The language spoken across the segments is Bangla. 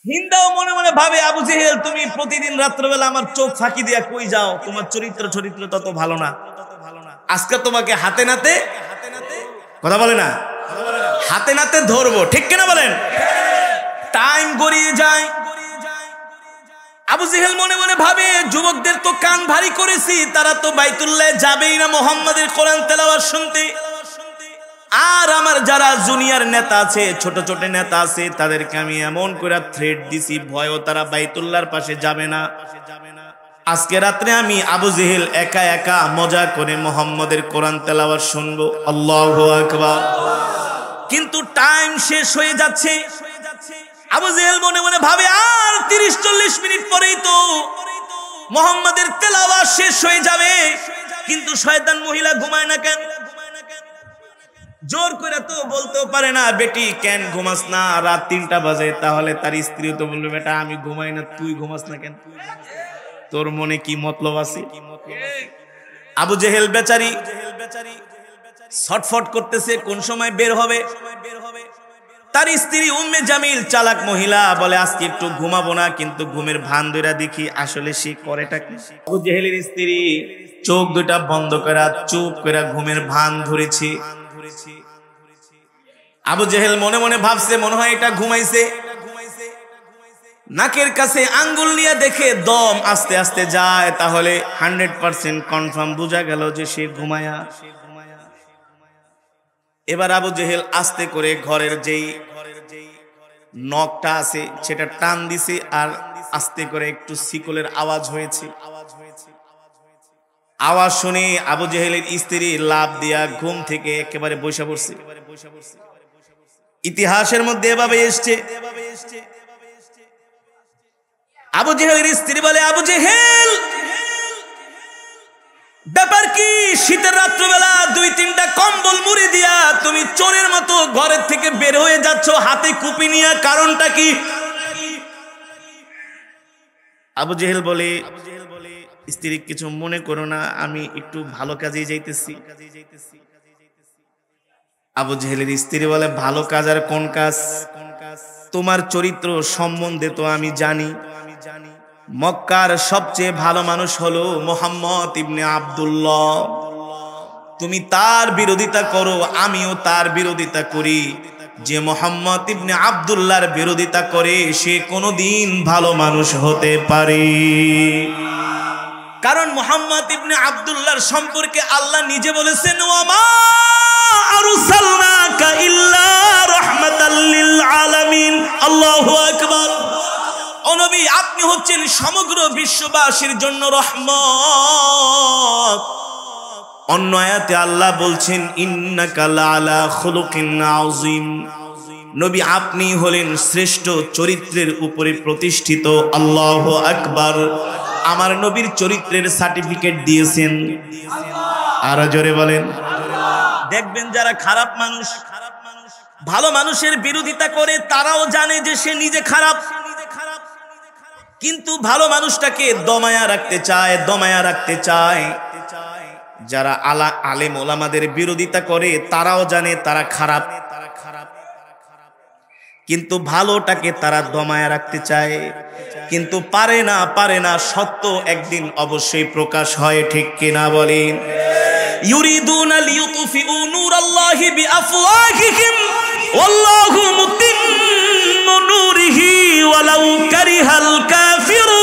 হিন্দাও মনে মনে ভাবে আবু জেহেল তুমি প্রতিদিন রাত্রবেলা আমার চোখ ফাঁকি দিয়া কই যাও, তোমার চরিত্র তত ভালো না, আজকে তোমাকে হাতে নাতে, কথা বলে না, হাতে নাতে ধরবো, ঠিক কিনা বলেন? টাইম গড়িয়ে যায়। আবু জেহেল মনে মনে ভাবে যুবকদের তো কান ভারী করেছি, তারা তো বাইতুল্লাহ যাবেই না মুহাম্মাদের কোরআন তেলাওয়াত শুনতে, আর আমার যারা জুনিয়র নেতা আছে, ছোট ছোট নেতা আছে, তাদেরকে আমি এমন করে থ্রেট দিছি, ভয়ও তারা বাইতুল্লাহর পাশে যাবে না। আজকে রাত্রে আমি আবু জেহেল একা একা মজা করে মুহাম্মাদের কোরআন তেলাওয়াত শুনবো। আল্লাহু আকবার। কিন্তু টাইম শেষ হয়ে যাচ্ছে। আবু জেহেল মনে মনে ভাবে আর 30-40 মিনিট পরেই তো মুহাম্মাদের তেলাওয়াত শেষ হয়ে যাবে, কিন্তু শয়তান মহিলা ঘুমায় না কেন? জোর করে তো বলতেও পারে না, বেটি কেন ঘুমাস না, রাত 3টা বাজে। তাহলে তার স্ত্রী তো বলবে, বেটা আমি ঘুমাই না, তুই ঘুমাস না কেন, তোর মনে কি মতলব আছে? আবু জেহেল বেচারি ছটফট করতেছে, কোন সময় বের হবে। তার স্ত্রী উম্মে জামিল চালাক মহিলা, বলে আজকে একটু ঘুমাবো না, কিন্তু ঘুমের ভান ধরে দেখি আসলে সে করেটা কি। আবু জেহেলের স্ত্রী চোখ দুটা বন্ধ করে চুপ করে ঘুমের ভান ধরেছে। আবু জেহেল মনে মনে ভাবছে মনে হয় এটা ঘুমাইছে। নাকের কাছে আঙ্গুল নিয়ে দেখে দম আস্তে আস্তে যায়, তাহলে 100% কনফার্ম বোঝা গেল যে সে ঘুমায়া। এবার আবু জেহেল আস্তে করে ঘরের যেই নখটা আছে সেটা টান দিছে, আর আস্তে করে একটু শিকলের আওয়াজ হয়েছে। আওয়াজ শুনে আবু জেহেলের স্ত্রী লাফ দিয়া ঘুম থেকে একেবারে বসে পড়ছে। ইতিহাসের মধ্যে এভাবে এসছে। আবু জেহেলের স্ত্রী বলে, আবু জেহেল ব্যাপার কি? শীতের রাত্রবেলা 2-3টা কম্বল মুড়ি দিয়া তুমি চোরের মতো ঘরের থেকে বের হয়ে যাচ্ছ হাতে কুপি নিয়ে, কারণটা কি? আবু জেহেল বলে, স্ত্রী কিছু মনে করো না, আমি একটু ভালো কাজে যাইতেছি। আবু জেহেলের স্ত্রী বলে, ভালো কাজ আর কোন কাজ? তোমার চরিত্র সম্বন্ধে তো আমি জানি। মক্কার সবচেয়ে ভালো মানুষ হলো মুহাম্মদ ইবনে আব্দুল্লাহ। তুমি তার বিরোধিতা করো, আমিও তার বিরোধিতা করি। যে মুহাম্মদ ইবনে আব্দুল্লাহর বিরোধিতা করে সে কোনোদিন ভালো মানুষ হতে পারে? কারণ মুহাম্মদ ইবনে আব্দুল্লাহর সম্পর্কে আল্লাহ নিজে বলেছেন, ওয়ামা আরসালনাকা ইল্লা রাহমাতাল লিল আলামিন। আল্লাহু আকবার। ও নবী, আপনি হচ্ছেন সমগ্র বিশ্ববাসীর জন্য রহমত। অন্য আয়াতে আল্লাহ বলছেন, ইন্নাকা লাআলা খুলুকিন আযীম। নবী আপনি হলেন শ্রেষ্ঠ চরিত্রের উপরে প্রতিষ্ঠিত। আল্লাহু আকবার। আমার নবীর চরিত্রের সার্টিফিকেট দিয়েছেন। আরো জোরে বলেন। দেখবেন যারা খারাপ মানুষ, ভালো মানুষের বিরোধিতা করে, তারাও জানে যে সে নিজে খারাপ, কিন্তু ভালো মানুষটাকে দমায়া রাখতে চায়। যারা আলেম ওলামাদের বিরোধিতা করে তারাও জানে তারা খারাপ, কিন্তু ভালোটাকে তারা দমায়া রাখতে চায়, কিন্তু পারে না। সত্য একদিন অবশ্যই প্রকাশ হয়, ঠিক কিনা বলেন? ইউরিদুনা লিইউতফিউ নূরাল্লাহি বিআফওয়াহিহিম ওয়াল্লাহু মুতিম্মু নূরিহি ওয়ালাউ কারিহাল কাফিরুন।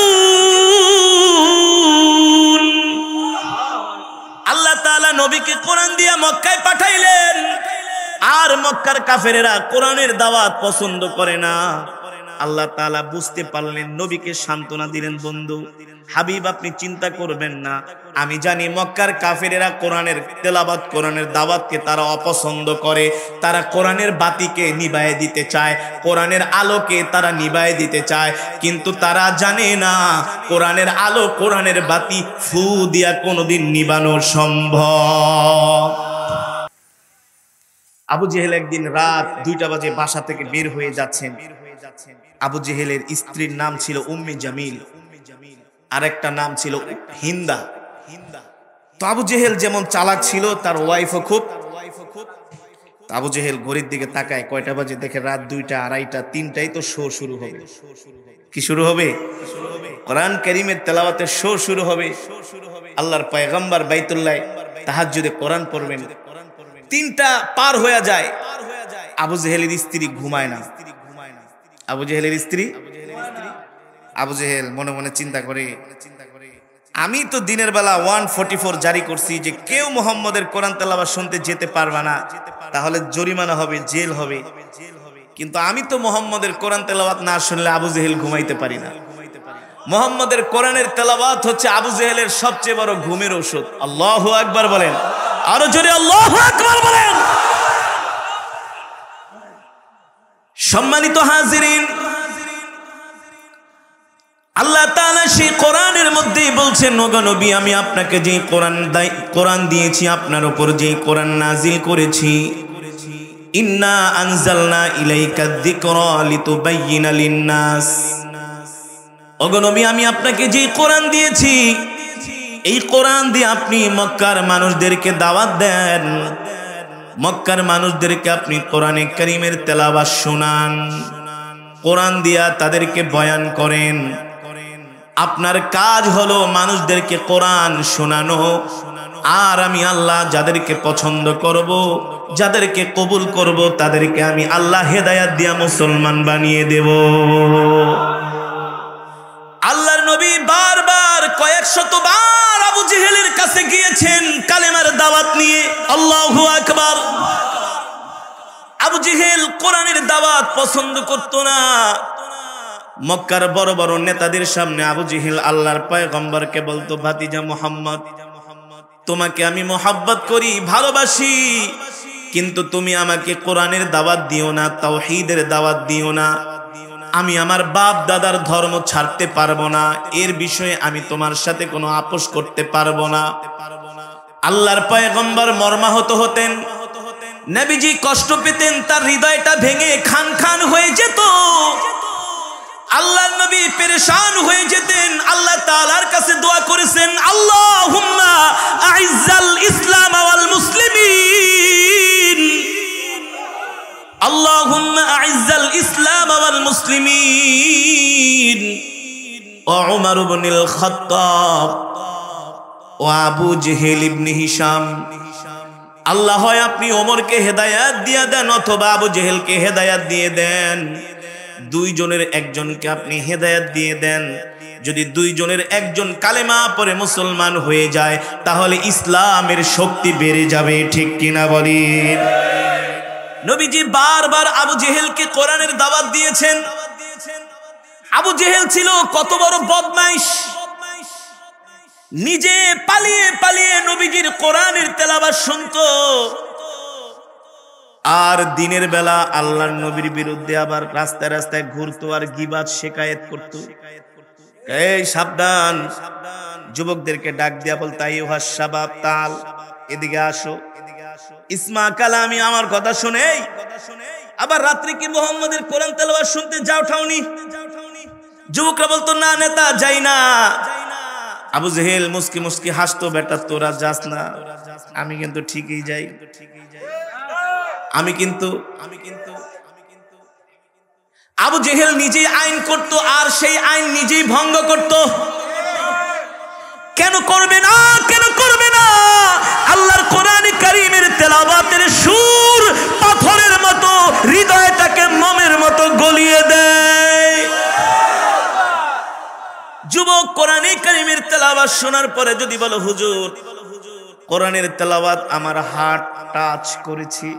আল্লাহ তাআলা নবীকে কোরআন দিয়া মক্কায় পাঠাইলেন, আর মক্কার কাফেরেরা কোরআনের দাওয়াত পছন্দ করে না। আল্লাহ তাআলা বুঝতে পারলেন, নবীকে সান্ত্বনা দিলেন, বন্ধু হাবিব আপনি চিন্তা করবেন না, আমি জানি মক্কার কাফেরেরা কোরআনের তেলাওয়াত, কোরআনের দাওয়াতকে তারা অপছন্দ করে। তারা কোরআনের বাতিকে নিভায়ে দিতে চায়, কোরআনের আলোকে তারা নিভায়ে দিতে চায়, কিন্তু তারা জানে না কোরআনের আলো, কোরআনের বাতি ফু দিয়া কোনোদিন নিভানো সম্ভব। আবু জেহেল একদিন রাত 2টা বাজে বাসা থেকে বের হয়ে যাচ্ছেন। আবু জেহেলের স্ত্রীর নাম ছিল উম্মে জামিল, আরেকটা নাম ছিল হিন্দা। তো আবু জেহেল যেমন চালাক ছিল, তার ওয়াইফও খুব আবু জেহেল ঘড়ির দিকে তাকায়, কয়টা বাজে দেখে রাত 2টা, 2:30, 3টায় তো শো শুরু হবে। কি শুরু হবে? কোরআন কারীমের তেলাওয়াতের শো শুরু হবে। আল্লাহর পয়গম্বর বাইতুল্লাহ তাহাজ্জুদে কোরআন পড়বেন। 3টা পার হয়ে যায়, আবু জেহেলের স্ত্রী ঘুমায় না। আবু জেহেলের স্ত্রী, আবু জেহেল মনে মনে চিন্তা করে, আমি তো দিনের বেলা 144 জারি করছি যে কেউ মুহাম্মদের কোরআন তেলাওয়াত শুনতে যেতে পারবে না, তাহলে জরিমানা হবে, জেল হবে। কিন্তু আমি তো মুহাম্মদের কোরআন তেলাওয়াত না শুনলে আবু জেহেল ঘুমাইতে পারি না। মুহাম্মদের কোরআনের তেলাওয়াত হচ্ছে আবু জেহেলের সবচেয়ে বড় ঘুমের ঔষধ। আল্লাহু আকবার বলেন, আরো জোরে আল্লাহু আকবার বলেন। সম্মানিত হাজিরিন, আল্লাহ তাআলা সেই কোরআনের মধ্যে বলছেন, ওগো নবী, আমি আপনাকে যে কোরআন দিয়েছি, আপনার উপর যে কোরআন নাজিল করেছি, ইন্না আনজালনা ইলাইকা যিকরা লিতুবাইয়িনা লিন-নাস। ওগো নবী, আমি আপনাকে যে কোরআন দিয়েছি, এই কোরআন দিয়ে আপনি মক্কার মানুষদেরকে দাওয়াত দেন, মক্কার মানুষদেরকে আপনি কোরআনে কারীমের তেলাওয়াত শোনান, কোরআন দিয়া তাদেরকে বয়ান করেন। আপনার কাজ হলো মানুষদেরকে কোরআন শোনানো। আর আমি আল্লাহ যাদেরকে পছন্দ করব, যাদেরকে কবুল করব, তাদেরকে আমি আল্লাহ হেদায়েত দিয়া মুসলমান বানিয়ে দেব। আল্লাহর নবী বারবার কয়েক শতবার আবু জেহেলের কাছে গিয়েছেন কালেমার দাওয়াত নিয়ে। আল্লাহু আকবার। আবু জেহেল কোরআনের দাওয়াত পছন্দ করত না। মক্কার বড় বড় নেতাদের সামনে আবু জেহেল আল্লাহর পয়গম্বরকে বলতো, ভাতিজা মুহাম্মদ, তোমাকে আমি মোহাব্বত করি, ভালোবাসি, কিন্তু তুমি আমাকে কোরআনের দাওয়াত দিও না, তাওহীদের দাওয়াত দিও না। আমি আমার বাপ দাদার ধর্ম ছাড়তে পারবো না, এর বিষয়ে আমি তোমার সাথে কোনো আপোষ করতে পারবো না। আল্লাহর পয়গম্বর মর্মাহত হতেন, নবীজি কষ্ট পেতেন, তার হৃদয়টা ভেঙে খান খান হয়ে যেত। আল্লাহর নবী পেরেশান হয়ে যেতেন। আল্লাহ তাআলার কাছে দোয়া করেছেন, আল্লাহুম্মা আইজ্জাল ইসলাম ওয়াল মুসলিমিন, আল্লাহুম্মা আইজ্জাল ইসলাম ওয়াল মুসলিমিন ওয়া উমর ইবনুল খাত্তাব ওয়া আবু জেহেল ইবনে হিশাম। আল্লাহ, হয় আপনি ওমরকে হেদায়েত দিয়ে দেন অথবা আবু জেহেলকে হেদায়েত দিয়ে দেন। দুইজনের একজনকে আপনি হেদায়েত দিয়ে দেন। যদি দুইজনের একজন কালেমা পড়ে মুসলমান হয়ে যায়, তাহলে ইসলামের শক্তি বেড়ে যাবে। ঠিক কিনা বলেন? নবীজি বারবার আবু জেহেলকে কোরআনের দাওয়াত দিয়েছেন। আবু জেহেল ছিল কত বড় বদমাইশ, নিজে পালিয়ে পালিয়ে নবীজির কোরআনের তেলাওয়াত শুনতো, আর দিনের বেলা আল্লাহর নবীর বিরুদ্ধে আবার রাস্তায় রাস্তায় ঘুরতো আর গীবাত শিকায়েত করত। এই সাবধান, যুবকদেরকে ডাক দিয়া বলতো, আইয়ুহাস শাবাব তাল, এদিকে আসো, ইসমা কালামি, আমার কথা শুনে। আবার রাত্রে কি মুহাম্মদের কোরআন তেলাওয়াত শুনতে যাও ঠাউনি? যুবকরা বলতো, না নেতা, যাই না। আবু জেহেল মুস্কি মুস্কি হাসতো, বেটা তোরা যাস না, আমি কিন্তু ঠিকই যাই, আমি কিন্তু। আবু জেহেল নিজেই আইন করত আর সেই আইন নিজেই ভঙ্গ করত। কেন করবে না? কেন করবে না? আল্লাহর কোরআনে কারীমের তেলাওয়াতের সুর পাথরের মতো হৃদয়টাকে মোমের মতো গলিয়ে দেয়। যুবক কোরআনে কারীমের তেলাওয়াত শোনার পরে যদি বলো, হুজুর কোরআনের তেলাওয়াত আমার হার্ট টাচ করেছে,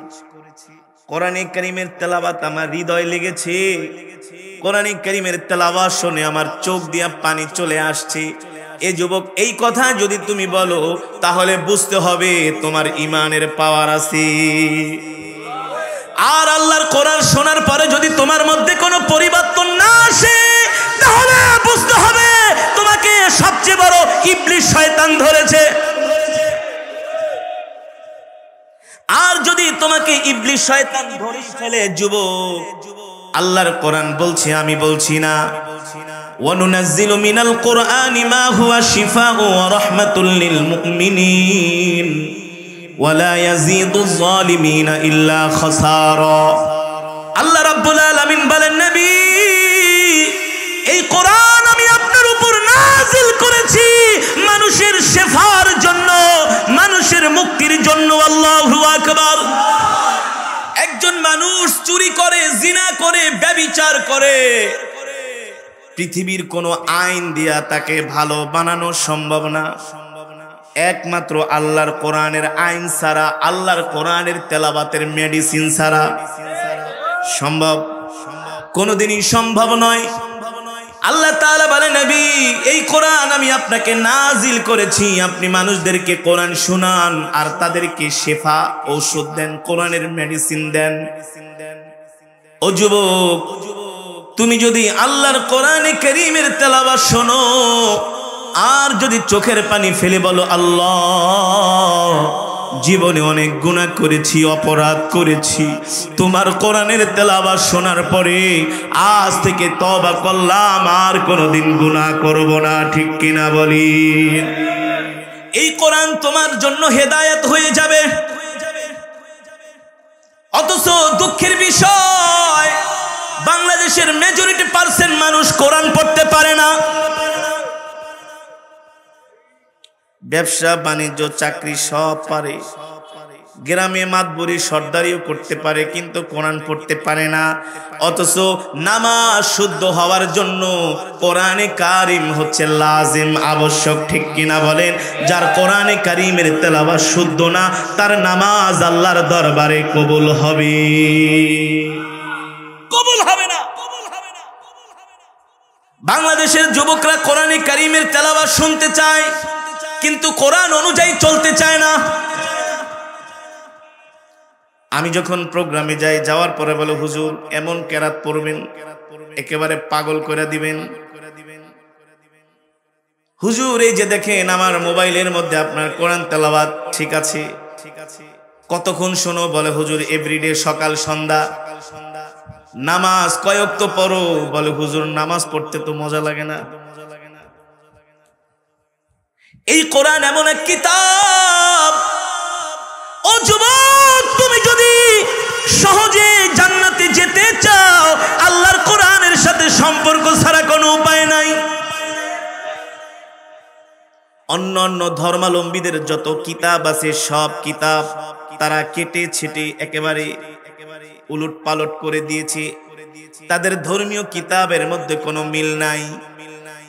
কোরআনে কারীমের তেলাওয়াত আমার হৃদয় লেগেছে, কোরআনে কারীমের তেলাওয়াত শুনে আমার চোখ দিয়া পানি চলে আসছে, এ যুবক এই কথা যদি তুমি বলো, তাহলে বুঝতে হবে তোমার ঈমানের পাওয়ার আছে। আর আল্লাহর কোরআন শোনার পরে যদি তোমার মধ্যে কোনো পরিবর্তন না আসে, তাহলে বুঝতে হবে তোমাকে সবচেয়ে বড় ইবলিস শয়তান ধরেছে। আর যদি তোমাকে ইবলিস শয়তান ধরে ফেলে, যুবক, আল্লাহর কোরআন বলছে, আমি বলছি না, ওয়ানুনাজ্জিলু মিনাল কুরআনি মা হুয়া শিফাউ ওয়া রাহমাতুল লিল মুমিনিন ওয়ালা ইয়াজিদুজ যালিমিনা ইল্লা খাসারা। আল্লাহ রাব্বুল আলামিন বলেন, নবী এই কোরআন আমি আপনার উপর নাযিল করেছি মানুষের শেফার জন্য, মানুষের মুক্তির জন্য। আল্লাহু আকবার। একজন মানুষ চুরি করে, জিনা করে, ব্যভিচার করে, পৃথিবীর কোনো আইন দিয়া তাকে ভালো বানানো সম্ভব না, একমাত্র আল্লাহর কোরআনের আইন ছাড়া, আল্লাহর কোরআনের তেলাওয়াতের মেডিসিন ছাড়া সম্ভব কোনোদিনই সম্ভব নয়। আল্লাহ তাআলা বলেন, নবী এই কোরআন আমি আপনাকে নাজিল করেছি, আপনি মানুষদেরকে কোরআন শোনান আর তাদেরকে শেফা ঔষধ দেন, কোরআনের মেডিসিন দেন। ও যুবক, তুমি যদি আল্লাহর কোরআনে কারীমের তেলাওয়াত শোনো আর যদি চোখের পানি ফেলে বলো, আল্লাহ জীবনে অনেক গুনাহ করেছি, অপরাধ করেছি, তোমার কোরআনের তেলাওয়াত শোনার পরে আজ থেকে তওবা করলাম, আর কোনোদিন গুনাহ করব না, ঠিক কিনা বলি? এই কোরআন তোমার জন্য হেদায়েত হয়ে যাবে। অথচ দুঃখের বিষয়, বাংলাদেশের মেজরিটি পার্সেন্ট মানুষ কোরআন পড়তে পারে না। ব্যবসা বাণিজ্য চাকরি সব পারে, গ্রামে মাতবরি সর্দারিও করতে পারে, কিন্তু কোরআন পড়তে পারে না। অথচ নামাজ শুদ্ধ হওয়ার জন্য কোরআনে কারিম হচ্ছে লাজিম, আবশ্যক, ঠিক কিনা বলেন? যার কোরআনে কারিমের তেলাওয়াত শুদ্ধ না, তার নামাজ আল্লাহর দরবারে কবুল হবে, কবুল হবে না। বাংলাদেশের যুবকরা কোরআনে কারিমের তেলাওয়াত শুনতে চায়, কিন্তু কোরআন অনুযায়ী চলতে চায় না। আমি যখন প্রোগ্রামে যাই, যাওয়ার পরে বলে, হুজুর এমন কেরাত পড়বেন একেবারে পাগল করে দিবেন। হুজুর এই যে দেখেন আমার মোবাইলের মধ্যে আপনার কোরআন তেলাওয়াত ঠিক আছে, কতক্ষণ শোনো? বলে হুজুর এভরিডে সকাল সন্ধ্যা। নামাজ কয় ওয়াক্ত পড়ো? বলে হুজুর নামাজ পড়তে তো মজা লাগে না। এই কোরআন এমন এক কিতাব, ও যুবক তুমি যদি সহজে জান্নাতে যেতে চাও, আল্লাহর কোরআনের সাথে সম্পর্ক ছাড়া কোনো উপায় নাই। অন্য অন্য ধর্মাবলম্বীদের যত কিতাব আছে সব কিতাব তারা কেটে ছেটে একেবারে উলট পালট করে দিয়েছে। তাদের ধর্মীয় কিতাবের মধ্যে কোনো মিল নাই।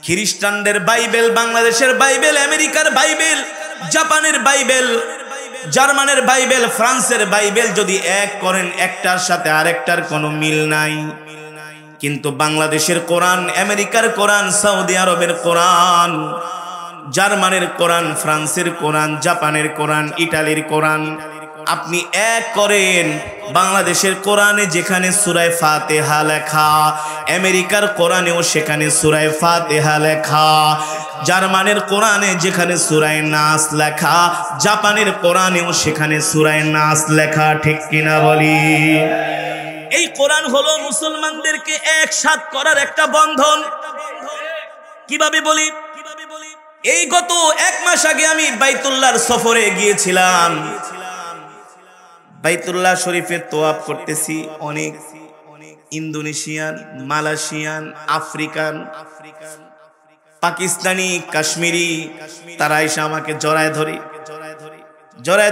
খ্রিস্টানদের বাইবেল, বাংলাদেশের বাইবেল, আমেরিকার বাইবেল, জাপানের বাইবেল, জার্মানের বাইবেল, ফ্রান্সের বাইবেল যদি এক করেন, একটার সাথে আরেকটার কোনো মিল নাই। কিন্তু বাংলাদেশের কোরআন, আমেরিকার কোরআন, সৌদি আরবের কোরআন, জার্মানের কোরআন, ফ্রান্সের কোরআন, জাপানের কোরআন, ইটালির কোরআন আপনি এক করেন, বাংলাদেশের কোরআনে যেখানে সূরা ফাতিহা লেখা, আমেরিকার কোরআনেও সেখানে সূরা ফাতিহা লেখা, জার্মানের কোরআনে যেখানে সূরা নাস লেখা, জাপানের কোরআনেও সেখানে সূরা নাস লেখা, ঠিক কিনা বলি? এই কোরআন হলো মুসলমানদেরকে একসাথ করার একটা বন্ধন। কিভাবে বলি? এই গত এক মাস আগে আমি বাইতুল্লাহর সফরে গিয়েছিলাম। বাইতুল্লাহ শরীফের তোয়াফ করতেছি, অনেক Indonesian, Malaysian, African, Pakistani, Kashmiri, তারা এসে আমাকে জড়ায়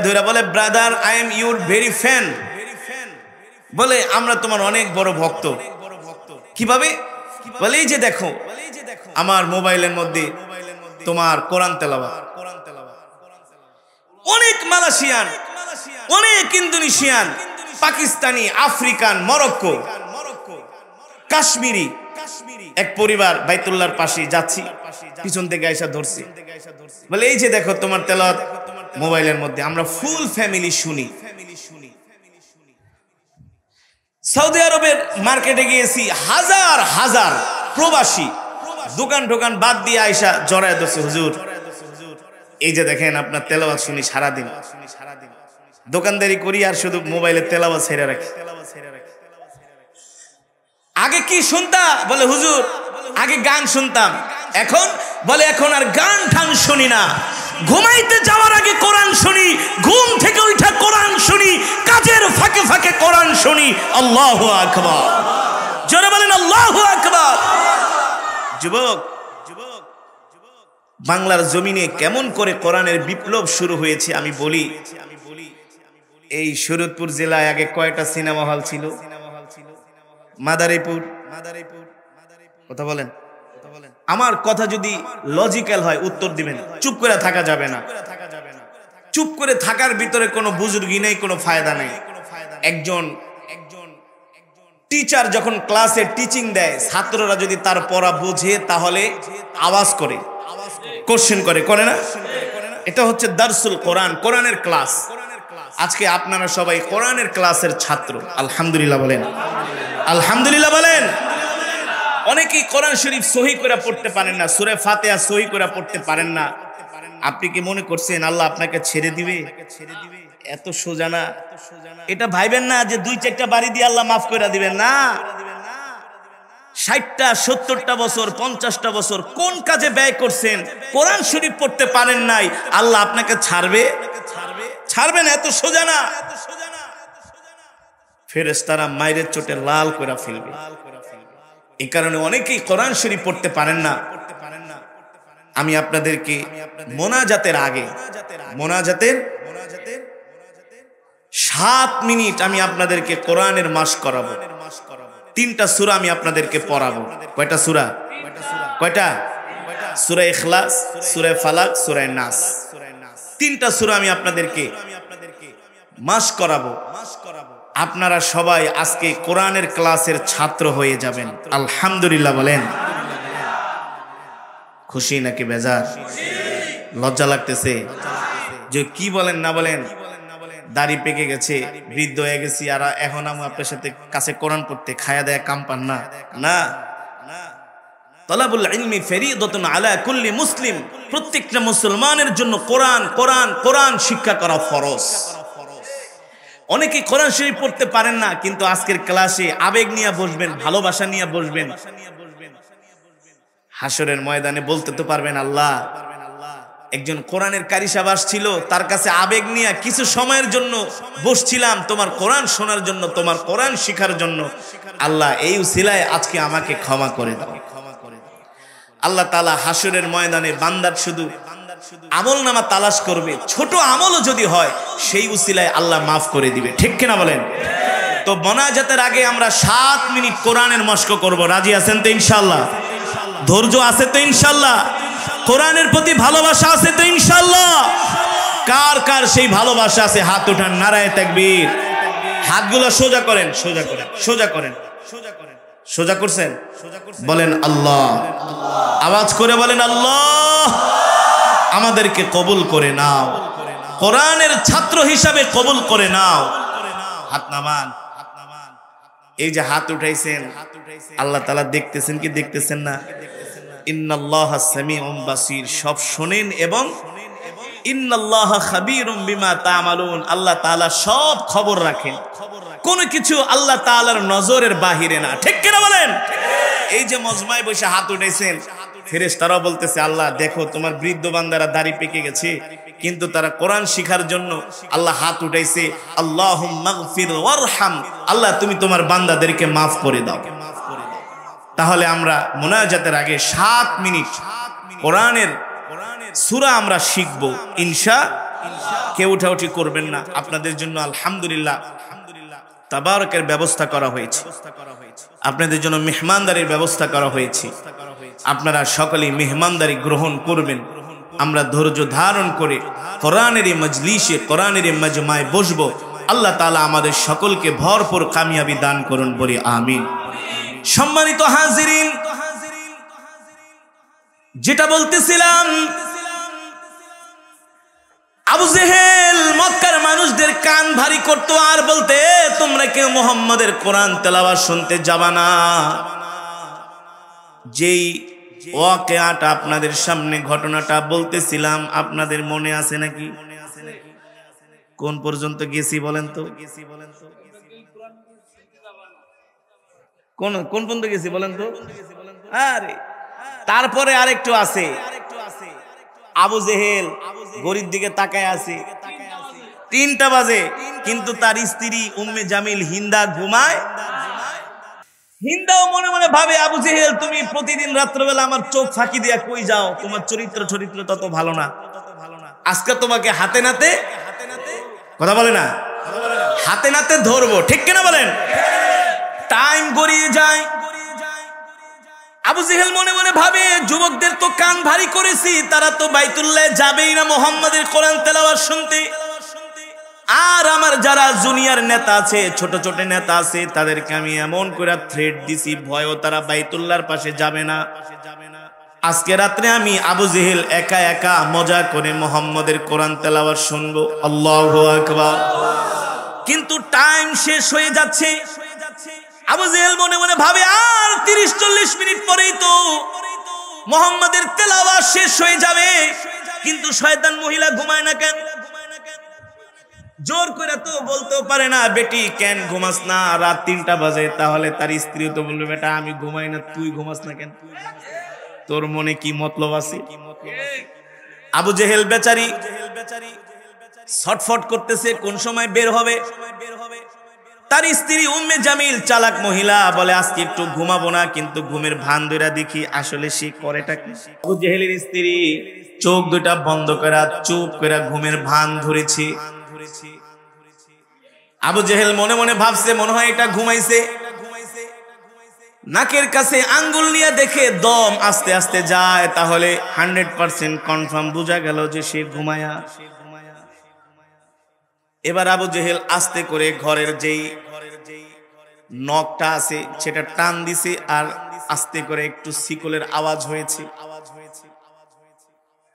ধরে বলে, brother I am your very fan. বলে আমরা তোমার অনেক বড় ভক্ত। কিভাবে? বলে এই যে দেখো আমার মোবাইলের মধ্যে তোমার কোরআন তেলাওয়াত। অনেক মালয়েশিয়ান, অনেক Indonesian, Pakistani, African, Morocco, Kashmiri এক পরিবার বাইতুল্লাহর পাশে যাচ্ছি, পিছন থেকে আয়সা ধরছি, বলে এই যে দেখো তোমার তেলাওয়াত মোবাইলের মধ্যে। আমরা ফুল ফ্যামিলি শুনি। সৌদি আরবের মার্কেটে গিয়েছি, হাজার হাজার প্রবাসী দোকান টোকান বাদ দিয়ে আয়সা জড়ায় ধরছে, হুজুর এই যে দেখেন আপনার তেলাওয়াত শুনি সারাদিন, দোকানদারি করি আর শুধু মোবাইলে তেলাওয়াত ছেড়ে রাখি। আগে কি শুনতাম? বলে হুজুর আগে গান শুনতাম, এখন বলে এখন আর গান ঠান শুনি না, ঘুমাইতে যাওয়ার আগে কোরআন শুনি, ঘুম থেকে উঠা কোরআন শুনি, কাজের ফাঁকে ফাঁকে কোরআন শুনি। আল্লাহু আকবার, জোরে বলেন আল্লাহু আকবার। যুবক, বাংলার জমিনে কেমন করে কোরআনের বিপ্লব শুরু হয়েছে আমি বলি। এই শরীয়তপুর জেলায় আগে কয়টা সিনেমা হল ছিল? মাদারীপুর। কথা বলেন। আমার কথা যদি লজিক্যাল হয় উত্তর দিবেন, চুপ করে থাকা যাবে না। চুপ করে থাকার ভিতরে কোনো বুজুর্গি নেই, কোনো ফায়দা নেই। একজন টিচার যখন ক্লাসে টিচিং দেয়, ছাত্ররা যদি তার পড়া বোঝে তাহলে আওয়াজ করে, কোশ্চেন করে না? এটা হচ্ছে দারসুল কোরআন, কোরআনের ক্লাস। আজকে আপনারা সবাই কোরআনের ক্লাসের ছাত্র, আলহামদুলিল্লাহ বলেন, আলহামদুলিল্লাহ বলেন। অনেকেই কোরআন শরীফ সহি করে পড়তে পারেন না, সূরা ফাতিহা সহি করে পড়তে পারেন না। আপনি কি মনে করছেন আল্লাহ আপনাকে ছেড়ে দিবে? এত সোজা না। এটা ভাইবেন না যে 2-4টা বাড়ি দিয়ে আল্লাহ মাফ করে দিবেন, না। 60টা 70টা বছর 50টা বছর কোন কাজে ব্যয় করছেন, কোরআন শরীফ পড়তে পারেন নাই, আল্লাহ আপনাকে ছাড়বে না? এত সোজা না। ফেরেশতারা মাইরের চোটে লাল করে ফেলবে। এই কারণে অনেকেই কোরআন শরীফ পড়তে পারেন না। আমি আপনাদেরকে মোনাজাতের আগে 7 মিনিট আমি আপনাদেরকে কোরআনের মাস করাবো। 3টা সূরা আমি আপনাদেরকে পড়াবো। কয়টা সূরা? কয়টা? সূরা ইখলাস, সূরা ফালাক, সূরা নাস। 3টা সূরা আমি আপনাদেরকে মাস করাবো। আপনারা সবাই আজকে কোরআনের ক্লাসের ছাত্র হয়ে যাবেন, আলহামদুলিল্লাহ বলেন। খুশি নাকি বেজার? লজ্জা লাগতেছে যে কি বলেন না বলেন? দাড়ি পেকে গেছে, বৃদ্ধ হয়ে গেছি, আর এখন আমি আপনার সাথে কাছে কোরআন পড়তে খায়া দেয়া কাম পান না? না। তালাবুল ইলমি ফরিদাতুন আলা কুল্লি মুসলিম, প্রত্যেকটা মুসলমানের জন্য কোরআন শিক্ষা করা ফরজ। অনেকে কোরআন শরীফ পড়তে পারেন না, কিন্তু আজকের ক্লাসে আবেগ নিয়ে বসবেন, ভালোবাসা নিয়ে বসবেন। হাসরের ময়দানে বলতে তো পারবেন, আল্লাহ, একজন কোরআনের কারি সাহেব ছিল, তার কাছে আবেগ নিয়ে কিছু সময়ের জন্য বসছিলাম তোমার কোরআন শোনার জন্য, তোমার কোরআন শিখার জন্য। আল্লাহ, এই উসিলায় আজকে আমাকে ক্ষমা করে দাও। আল্লাহ তাআলা হাসরের ময়দানে বান্দার শুধু আমল নামা তালাশ করবে, ছোট আমলও যদি হয় সেই উসিলায় আল্লাহ মাফ করে দিবে। ঠিক কিনা বলেন? তো মোনাজাতের আগে আমরা 7 মিনিট কোরআনের মশক করব। রাজি আছেন তো ইনশাআল্লাহ? ধৈর্য আছে তো ইনশাআল্লাহ? কোরআনের প্রতি ভালোবাসা আছে তো ইনশাআল্লাহ? কার কার সেই ভালোবাসা আছে হাত উঠান, নারায়ে তাকবীর। হাতগুলো সোজা করেন, সোজা করছেন? বলেন আল্লাহ। আওয়াজ করে বলেন আল্লাহ, আমাদেরকে কবুল করে নাও, কোরআনের ছাত্র হিসাবে কবুল করে নাও। হাত নামান। এই যে হাত উঠাইছেন, আল্লাহ তাআলা দেখতেছেন কি দেখতেছেন না? ইন্নাল্লাহা সামিউম বাসীর, সব শোনেন, এবং ইন্নাল্লাহা খাবীরুম বিমা তা'মালুন, আল্লাহ তাআলা সব খবর রাখেন। কোনো কিছু আল্লাহ তাআলার নজরের বাহিরে না। ঠিক কিনা বলেন? এই যে মজমায় বসে হাত উঠাইছেন, ফেরেশতারা বলতেছে, আল্লাহ দেখো তোমার বৃদ্ধ বান্দারা দাড়ি পেকে গেছে, কিন্তু তারা কোরআন শিখার জন্য আল্লাহ হাত উঠাইছে। আল্লাহুম্মা গফির ওয়ারহাম, আল্লাহ তুমি তোমার বান্দাদেরকে মাফ করে দাও। তাহলে আমরা মোনাজাতের আগে 7 মিনিট কোরআনের সূরা আমরা শিখব ইনশাআল্লাহ। কেউ উঠাউঠি করবেন না। আপনাদের জন্য আলহামদুলিল্লাহ তাবারকের ব্যবস্থা করা হয়েছে, আপনাদের জন্য মেহমানদারির ব্যবস্থা করা হয়েছে। আপনারা সকলেই মেহমানদারি গ্রহণ করবেন। আমরা ধৈর্য ধারণ করে কোরআনের মজলিসে, কোরআনের মজমায় বসবো। আল্লাহ তাআলা আমাদের সকলকে ভরপুর কামিয়াবি দান করুন, বলি আমিন। সম্মানিত হাজিরিন, যেটা বলতেছিলাম, আবু জেহেল মক্কার মানুষদের কান ভারী করতো আর বলতে, তোমরা কেউ মুহাম্মাদের কোরআন তেলাওয়াত শুনতে যাবা না। যেই ওয়াকিয়াটা আপনাদের সামনে ঘটনাটা বলতেছিলাম, আপনাদের মনে আছে নাকি? কোন পর্যন্ত গেছি বলেন তো? কোন পর্যন্ত গেছি বলেন তো? আরে তারপরে আরেকটু আছে। আবু জেহেল ঘড়ির দিকে তাকায় আছে 3টা বাজে, কিন্তু তার স্ত্রী উম্মে জামিল হিন্দা ঘুমায়। হিন্দাও মনে মনে ভাবে, আবু জেহেল তুমি প্রতিদিন রাত্রবেলা আমার চোখ ফাঁকি দিয়া কই যাও? তোমার চরিত্র তত ভালো না। আজকে তোমাকে হাতে নাতে, কথা বলে না, হাতে নাতে ধরবো, ঠিক কিনা বলেন? টাইম গড়িয়ে যায়। আবু জেহেল মনে মনে ভাবে, যুবকদের তো কান ভারী করেছি, তারা তো বাইতুল্লাহ যাবেই না মুহাম্মাদের কোরআন তেলাওয়াত শুনতে। আর আমার যারা জুনিয়র নেতা আছে, ছোট ছোট নেতা আছে, তাদেরকে আমি এমন করে থ্রেট দিছি, ভয়ও তারা বাইতুল্লাহর পাশে যাবে না। আজকে রাত্রে আমি আবু জেহেল একা একা মজা করে মুহাম্মাদের কোরআন তেলাওয়াত শুনবো। আল্লাহু আকবার। কিন্তু টাইম শেষ হয়ে যাচ্ছে। আবু জেহেল মনে মনে ভাবে, আর 30-40 মিনিট পরেই তো মুহাম্মাদের তেলাওয়াত শেষ হয়ে যাবে। কিন্তু শয়তান মহিলা ঘুমায় না কেন? জোর করে তো বলতেও পারে না, বেটি কেন ঘুমাস না, রাত 3টা বাজে। তাহলে তার স্ত্রী তো বলবে, বেটা আমি ঘুমাই না, তুই ঘুমাস না কেন? তোর মনে কি মতলব আছে? আবু জেহেল বেচারি ছটফট করতেছে, কোন সময় বের হবে। তার স্ত্রী উম্মে জামিল চালাক মহিলা, বলে আজকে একটু ঘুমাবো না, কিন্তু ঘুমের ভান ধরে দেখি আসলে সে করেটা কি। আবু জেহেলের স্ত্রী চোখ দুটা বন্ধ করে চুপ করে ঘুমের ভান ধরেছে। আবু জেহেল মনে মনে ভাবছে, মনে হয় এটা ঘুমাইছে। নাকের কাছে আঙ্গুল নিয়ে দেখে দম আস্তে আস্তে যায়, তাহলে 100% কনফার্ম বোঝা গেল যে সে ঘুমায়া। এবার আবু জেহেল আস্তে করে ঘরের যেই নখটা আছে সেটা টান দিছে, আর আস্তে করে একটু শিকলের আওয়াজ হয়েছে।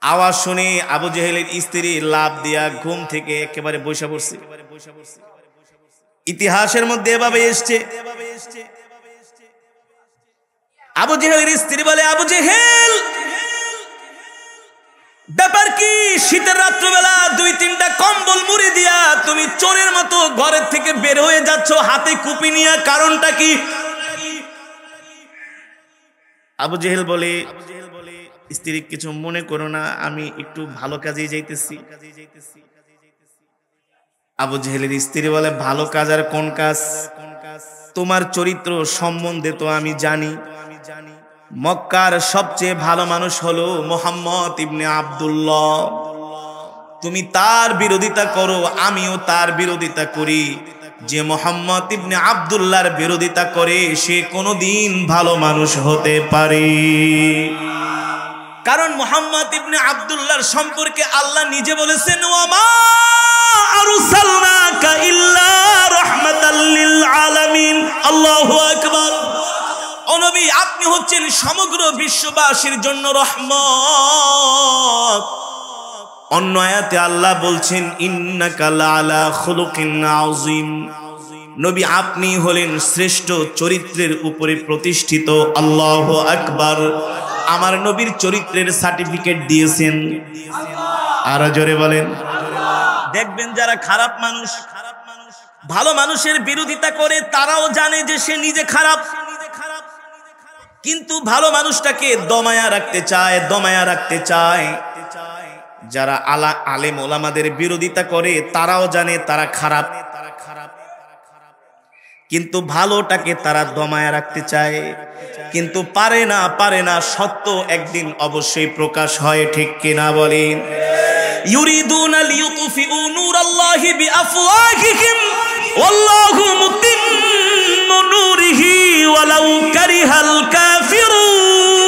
আওয়াজ শুনে আবু জেহেলের স্ত্রী লাফ দিয়া ঘুম থেকে একেবারে বসে পড়ছে। ইতিহাসের মধ্যে এভাবে এসছে। আবু জেহেলের স্ত্রী বলে, আবু জেহেল ব্যাপার কি? শীতের রাত্রবেলা 2-3টা কম্বল মুড়ি দিয়া তুমি চোরের মতো ঘরের থেকে বের হয়ে যাচ্ছ হাতে কুপি নিয়ে, কারণটা কি? আবু জেহেল বলে, স্ত্রী কিছু মনে করো না, আমি একটু ভালো কাজে যাইতেছি। আবু জেহেলের স্ত্রী বলে, ভালো কাজ আর কোন কাজ? তোমার চরিত্র সম্বন্ধে তো আমি জানি। মক্কার সবচেয়ে ভালো মানুষ হলো মুহাম্মদ ইবনে আব্দুল্লাহ। তুমি তার বিরোধিতা করো, আমিও তার বিরোধিতা করি। যে মুহাম্মদ ইবনে আব্দুল্লাহর বিরোধিতা করে সে কোনোদিন ভালো মানুষ হতে পারে? কারণ মুহাম্মদ ইবনে আব্দুল্লাহর সম্পর্কে আল্লাহ নিজে বলেছেন, ওয়ামা আরসালনাকা ইল্লা রাহমাতাল লিল আলামিন। আল্লাহু আকবার। ও নবী, আপনি হচ্ছেন সমগ্র বিশ্ববাসীর জন্য রহমত। অন্য আয়াতে আল্লাহ বলছেন, ইন্নাকা লাআলা খুলুকিন আযীম। নবী আপনি হলেন শ্রেষ্ঠ চরিত্রের উপরে প্রতিষ্ঠিত। আল্লাহু আকবার। আমার নবীর চরিত্রের সার্টিফিকেট দিয়েছেন। আরো জোরে বলেন। দেখবেন যারা খারাপ মানুষ, ভালো মানুষের বিরোধিতা করে, তারাও জানে যে সে নিজে খারাপ, কিন্তু ভালো মানুষটাকে দমায়া রাখতে চায়। যারা আলেম ওলামাদের বিরোধিতা করে, তারাও জানে তারা খারাপ, কিন্তু ভালোটাকে তারা দমায়া রাখতে চায়, কিন্তু পারে না। সত্য একদিন অবশ্যই প্রকাশ হয়, ঠিক কিনা বলেন? ইউরিদুনা লিইউতফিউ নূরাল্লাহি বিআফওয়াহিহিম ওয়াল্লাহু মুতিম্মু নূরিহি ওয়ালাউ কারিহাল কাফিরুন।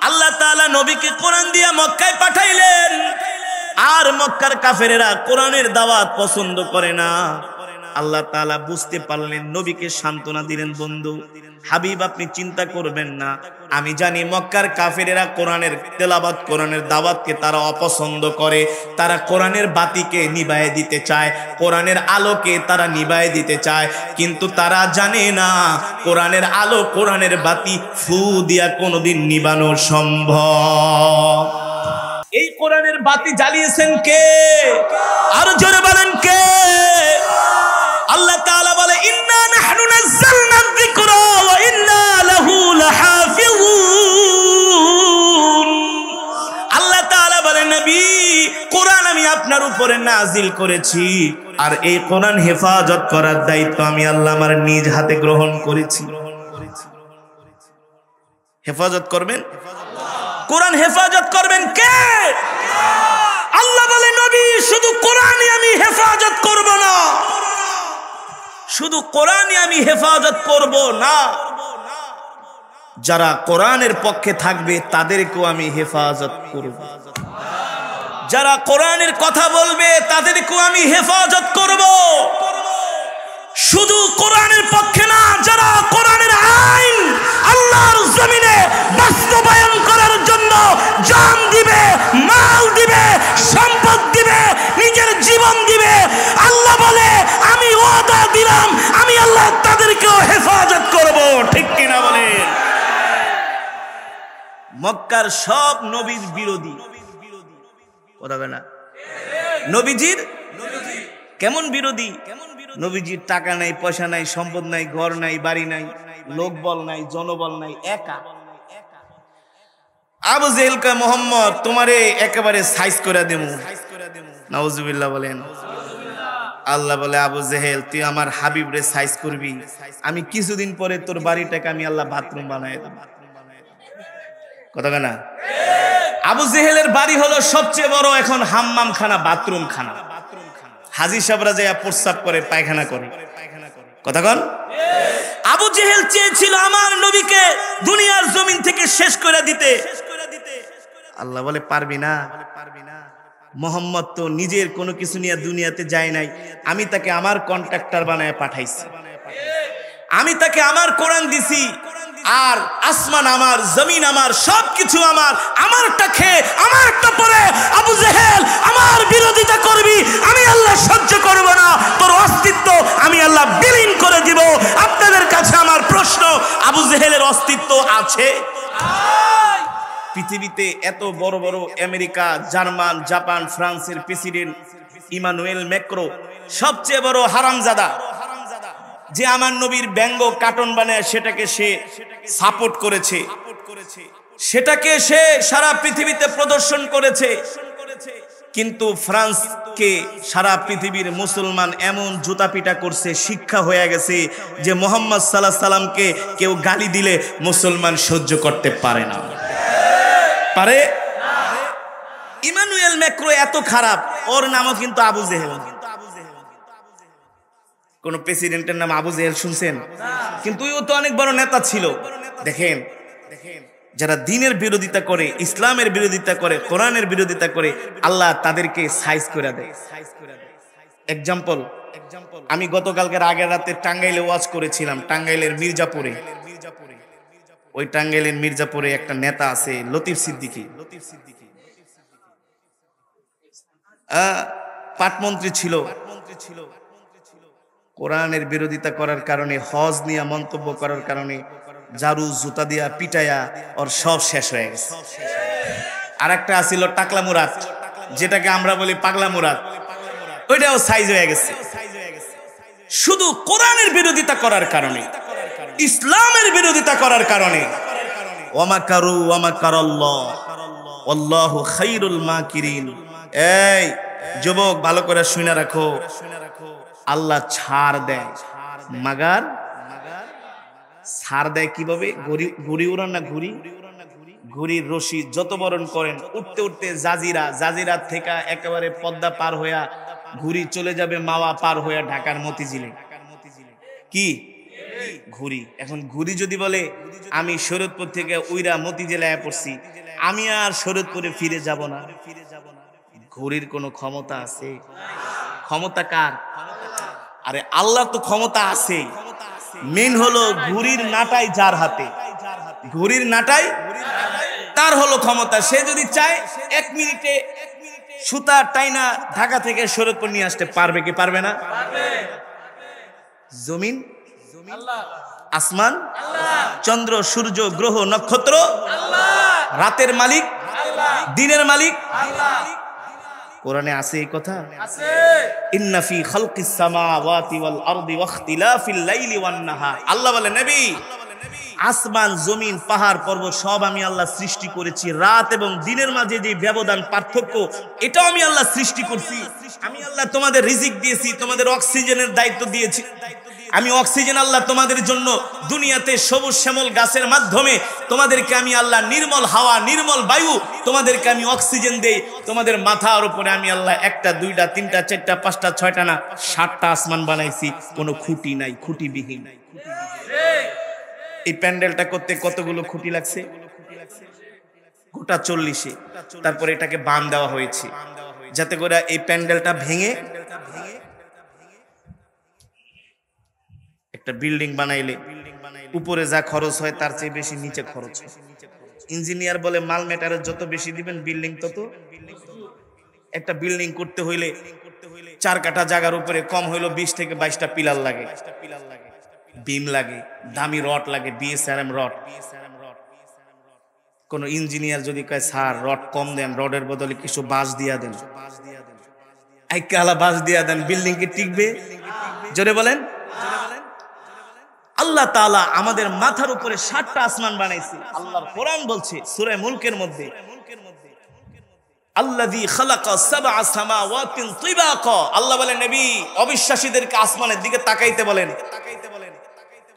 আল্লাহ তাআলা নবীকে কোরআন দিয়া মক্কায় পাঠাইলেন, আর মক্কার কাফেরেরা কোরআনের দাওয়াত পছন্দ করে না। আল্লাহ তাআলা বুঝতে পারলেন, নবীকে সান্ত্বনা দিলেন, বন্ধু হাবিব আপনি চিন্তা করবেন না, আমি জানি মক্কার কাফেরেরা কোরআনের তেলাওয়াত, কোরআনের দাওয়াতকে তারা অপছন্দ করে। তারা কোরআনের বাতিকে নিভায়ে দিতে চায়, কোরআনের আলোকে তারা নিভায়ে দিতে চায়, কিন্তু তারা জানে না কোরআনের আলো, কোরআনের বাতি ফু দিয়া কোনোদিন নিভানো সম্ভব। এই কোরআনের বাতি জ্বালিয়েছেন কে? আর জোরে বলেন কে? আল্লাহ তাআলা বলে, ইন্না নাহনু নাযালনা যিকরা ওয়া ইন্না লাহু লাহাফিজুন। নাজিল করেছি, আর এই কোরআন হেফাজত করার দায়িত্ব আমি আল্লাহ আমার নিজ হাতে গ্রহণ করেছি। হেফাজত করবেন, কোরআন হেফাজত করবেন কে? আল্লাহ বলে, নবী শুধু কোরআনই আমি হেফাজত করব না, শুধু কোরআনই আমি হেফাজত করব না, যারা কোরআনের পক্ষে থাকবে তাদেরকেও আমি হেফাজত করব, যারা কোরআনের কথা বলবে তাদেরকেও আমি হেফাজত করব। শুধু কোরআনের পক্ষে না, যারা কোরআনের আইন আল্লাহর জমিনে বাস্তবায়ন করার জন্য জান দিবে, মাল দিবে, সম্পদ দিবে, নিজের জীবন দিবে, আল্লাহ বলে আমি ওয়াদা দিলাম আমি আল্লাহ তাদেরকেও হেফাজত করব। ঠিক কিনা বলেন? মক্কার সব নবীর বিরোধী কথা বলে না, নবীজির কেমন বিরোধী? নবীজির টাকা নাই, পয়সা নাই, সম্পদ নাই, ঘর নাই, বাড়ি নাই, লোকবল নাই, জনবল নাই, একা। আবু জেহেল কয়, মোহাম্মদ তোমারে একেবারে সাইজ করে দেবো। নাউজুবিল্লাহ বলেন। আল্লাহ বলে, আবু জেহেল তুই আমার হাবিব রে সাইজ করবি, আমি কিছুদিন পরে তোর বাড়িটাকে আমি আল্লাহ বাথরুম বানায় দেব। কথা না? আবু জেহেলের বাড়ি হলো সবচেয়ে বড় এখন হাম্মাম খানা, বাথরুম খানা। হাজী সাহেবরা যায় প্রস্রাব করে, পায়খানা করে। কথা কন? আবু জেহেল চেয়েছিল আমার নবীকে দুনিয়ার জমিন থেকে শেষ করে দিতে। আল্লাহ বলে, পারবি না। মোহাম্মদ তো নিজের কোনো কিছু নিয়ে দুনিয়াতে যায় নাই, আমি তাকে আমার কন্ট্রাক্টর বানায় পাঠাইছি, আমি তাকে আমার কোরআন দিছি, আর আসমান আমার, জমিন আমার, সবকিছু আমার, আমারটা খেয়ে আমারটা পরে আবু জেহেল আমার বিরোধিতা করবি, আমি আল্লাহ সহ্য করব না, তোর অস্তিত্ব আমি আল্লাহ বিলীন করে দিব। আপনাদের কাছে আমার প্রশ্ন, আবু জেহেলের অস্তিত্ব আছে? পৃথিবীতে এত বড় বড় আমেরিকা, জার্মান, জাপান, ফ্রান্সের প্রেসিডেন্ট ইমানুয়েল ম্যাক্রো, সবচেয়ে বড় হারামজাদা, যে আমার নবীর ব্যঙ্গ কার্টুন বানায় সেটাকে সে সাপোর্ট করেছে, সেটাকে সে সারা পৃথিবীতে প্রদর্শন করেছে, কিন্তু ফ্রান্সকে সারা পৃথিবীর মুসলমান এমন জুতাপিটা করছে, শিক্ষা হয়ে গেছে যে মুহাম্মদ সাল্লাল্লাহু আলাইহি সাল্লামকে কেউ গালি দিলে মুসলমান সহ্য করতে পারে না। পারে? ইমানুয়েল ম্যাক্রো এত খারাপ, ওর নামও কিন্তু আবু জেহেল। কোন প্রেসিডেন্টের নাম আবু জেহেল শুনছেন? কিন্তু ও তো অনেক বড় নেতা ছিল। দেখেন, যারা দ্বীনের বিরোধিতা করে, ইসলামের বিরোধিতা করে, কোরআনের বিরোধিতা করে, আল্লাহ তাদেরকে সাইজ করে দেয়। এক্সাম্পল, আমি গতকালকের আগের রাতে টাঙ্গাইলে ওয়াজ করেছিলাম, টাঙ্গাইলের মির্জাপুরে। ওই টাঙ্গাইলের মির্জাপুরে একটা নেতা আছে লতিফ সিদ্দিকী, পাটমন্ত্রী ছিল। কোরআনের বিরোধিতা করার কারণে, হজ নিয়ে মন্তব্য করার কারণে জারু জুতা দিয়া পিটায়া ওর সব শেষ হয়ে গেছে। আর একটা আছিল টাকলা মুরাদ, যেটাকে আমরা বলি পাগলা মুরাদ, ওইটাও সাইজ হয়ে গেছে। শুধু কোরআনের বিরোধিতা করার কারণে, ইসলামের বিরোধিতা করার কারণে। ওয়ামাকারু ওয়ামাকারাল্লাহ আল্লাহু খায়রুল মাকিরিন। এই যুবক, ভালো করে শুনে রাখো, আল্লাহ ছাড় দেয়, মাগার ছাড় দেয় কিভাবে? ঘুড়ি উড়ান না, ঘুড়ির রশি যত বরণ করেন, উঠতে উঠতে জাজিরা থেকে একেবারে পদ্মা পার হইয়া ঘুড়ি চলে যাবে মাওয়া পার হইয়া ঢাকার মতিঝিলে। কি ঘুড়ি? এখন ঘুড়ি যদি বলে আমি শরীয়তপুর থেকে উইরা মতিঝিলায় পড়ছি, আমি আর শরীয়তপুরে ফিরে যাব না, ঘুড়ির কোনো ক্ষমতা আছে? ক্ষমতা কার? আরে আল্লাহ তো ক্ষমতা আছে। মেন হলো ঘুড়ির নাটাই যার হাতে, ঘুড়ির নাটাই তার হলো ক্ষমতা। সে যদি চায় 1 মিনিটে সুতা টাইনা ঢাকা থেকে শরীয়তপুর নিয়ে আসতে পারবে কি পারবে না? জমিন আসমান, চন্দ্র সূর্য গ্রহ নক্ষত্র, রাতের মালিক, দিনের মালিক। কোরআনে আছে এই কথা? ইন্না ফি খালকিস সামাওয়াতি ওয়াল আরদি ওয়া ইখতিলাফিল লাইলি ওয়ান নাহার। আল্লাহ বলে, নবী আসমান জমিন পাহাড় পর্বত সব আমি আল্লাহ সৃষ্টি করেছি। রাত এবং দিনের মাঝে যে ব্যবধান পার্থক্য, এটাও আমি আল্লাহ সৃষ্টি করছি। আমি আল্লাহ তোমাদের রিজিক দিয়েছি, তোমাদের অক্সিজেনের দায়িত্ব দিয়েছি। আমি অক্সিজেন আল্লাহ তোমাদের জন্য দুনিয়াতে সবুজ শ্যামল গাছের মাধ্যমে তোমাদেরকে আমি আল্লাহ নির্মল হাওয়া নির্মল বায়ু তোমাদেরকে আমি অক্সিজেন দেই। তোমাদের মাথার উপরে আমি আল্লাহ একটা দুইটা তিনটা চারটা পাঁচটা ছয়টা না 7টা আসমান বানাইছি, কোনো খুঁটি নাই, খুঁটিবিহীন। এই প্যান্ডেলটা করতে কতগুলো খুঁটি লাগছে? গোটা 40। তারপরে এটাকে বাঁধ দেওয়া হয়েছে যাতে করে এই প্যান্ডেলটা ভেঙে একটা বিল্ডিং বানাইলে উপরে যা খরচ হয় তার চেয়ে বেশি নিচে খরচ হয়। ইঞ্জিনিয়ার বলে মাল মেটারের যত বেশি দিবেন বিল্ডিং তত। একটা বিল্ডিং করতে হইলে 4 কাঠা জায়গার উপরে কম হইলো 20 থেকে 22টা পিলার লাগে, বিম লাগে, দামি রড লাগে, বিএসআরএম রড। কোন ইঞ্জিনিয়ার যদি কয় স্যার রড কম দেন, রডের বদলে কিছু বাঁশ দিয়া দেন, আইকালা বাঁশ দিয়া দেন, বিল্ডিং কি টিকবে? জোরে বলেন। আল্লাহ তাআলা আমাদের মাথার উপরে 7টা আসমান বানাইছে। আল্লাহর কোরআন বলছে সূরা মুলকের মধ্যে, আল্লাযী খালাকা সাবআ সামাওয়াতিন তিবাকা। আল্লাহ বলেন নবী অবিশ্বাসীদেরকে আসমানের দিকে তাকাইতে বলেন।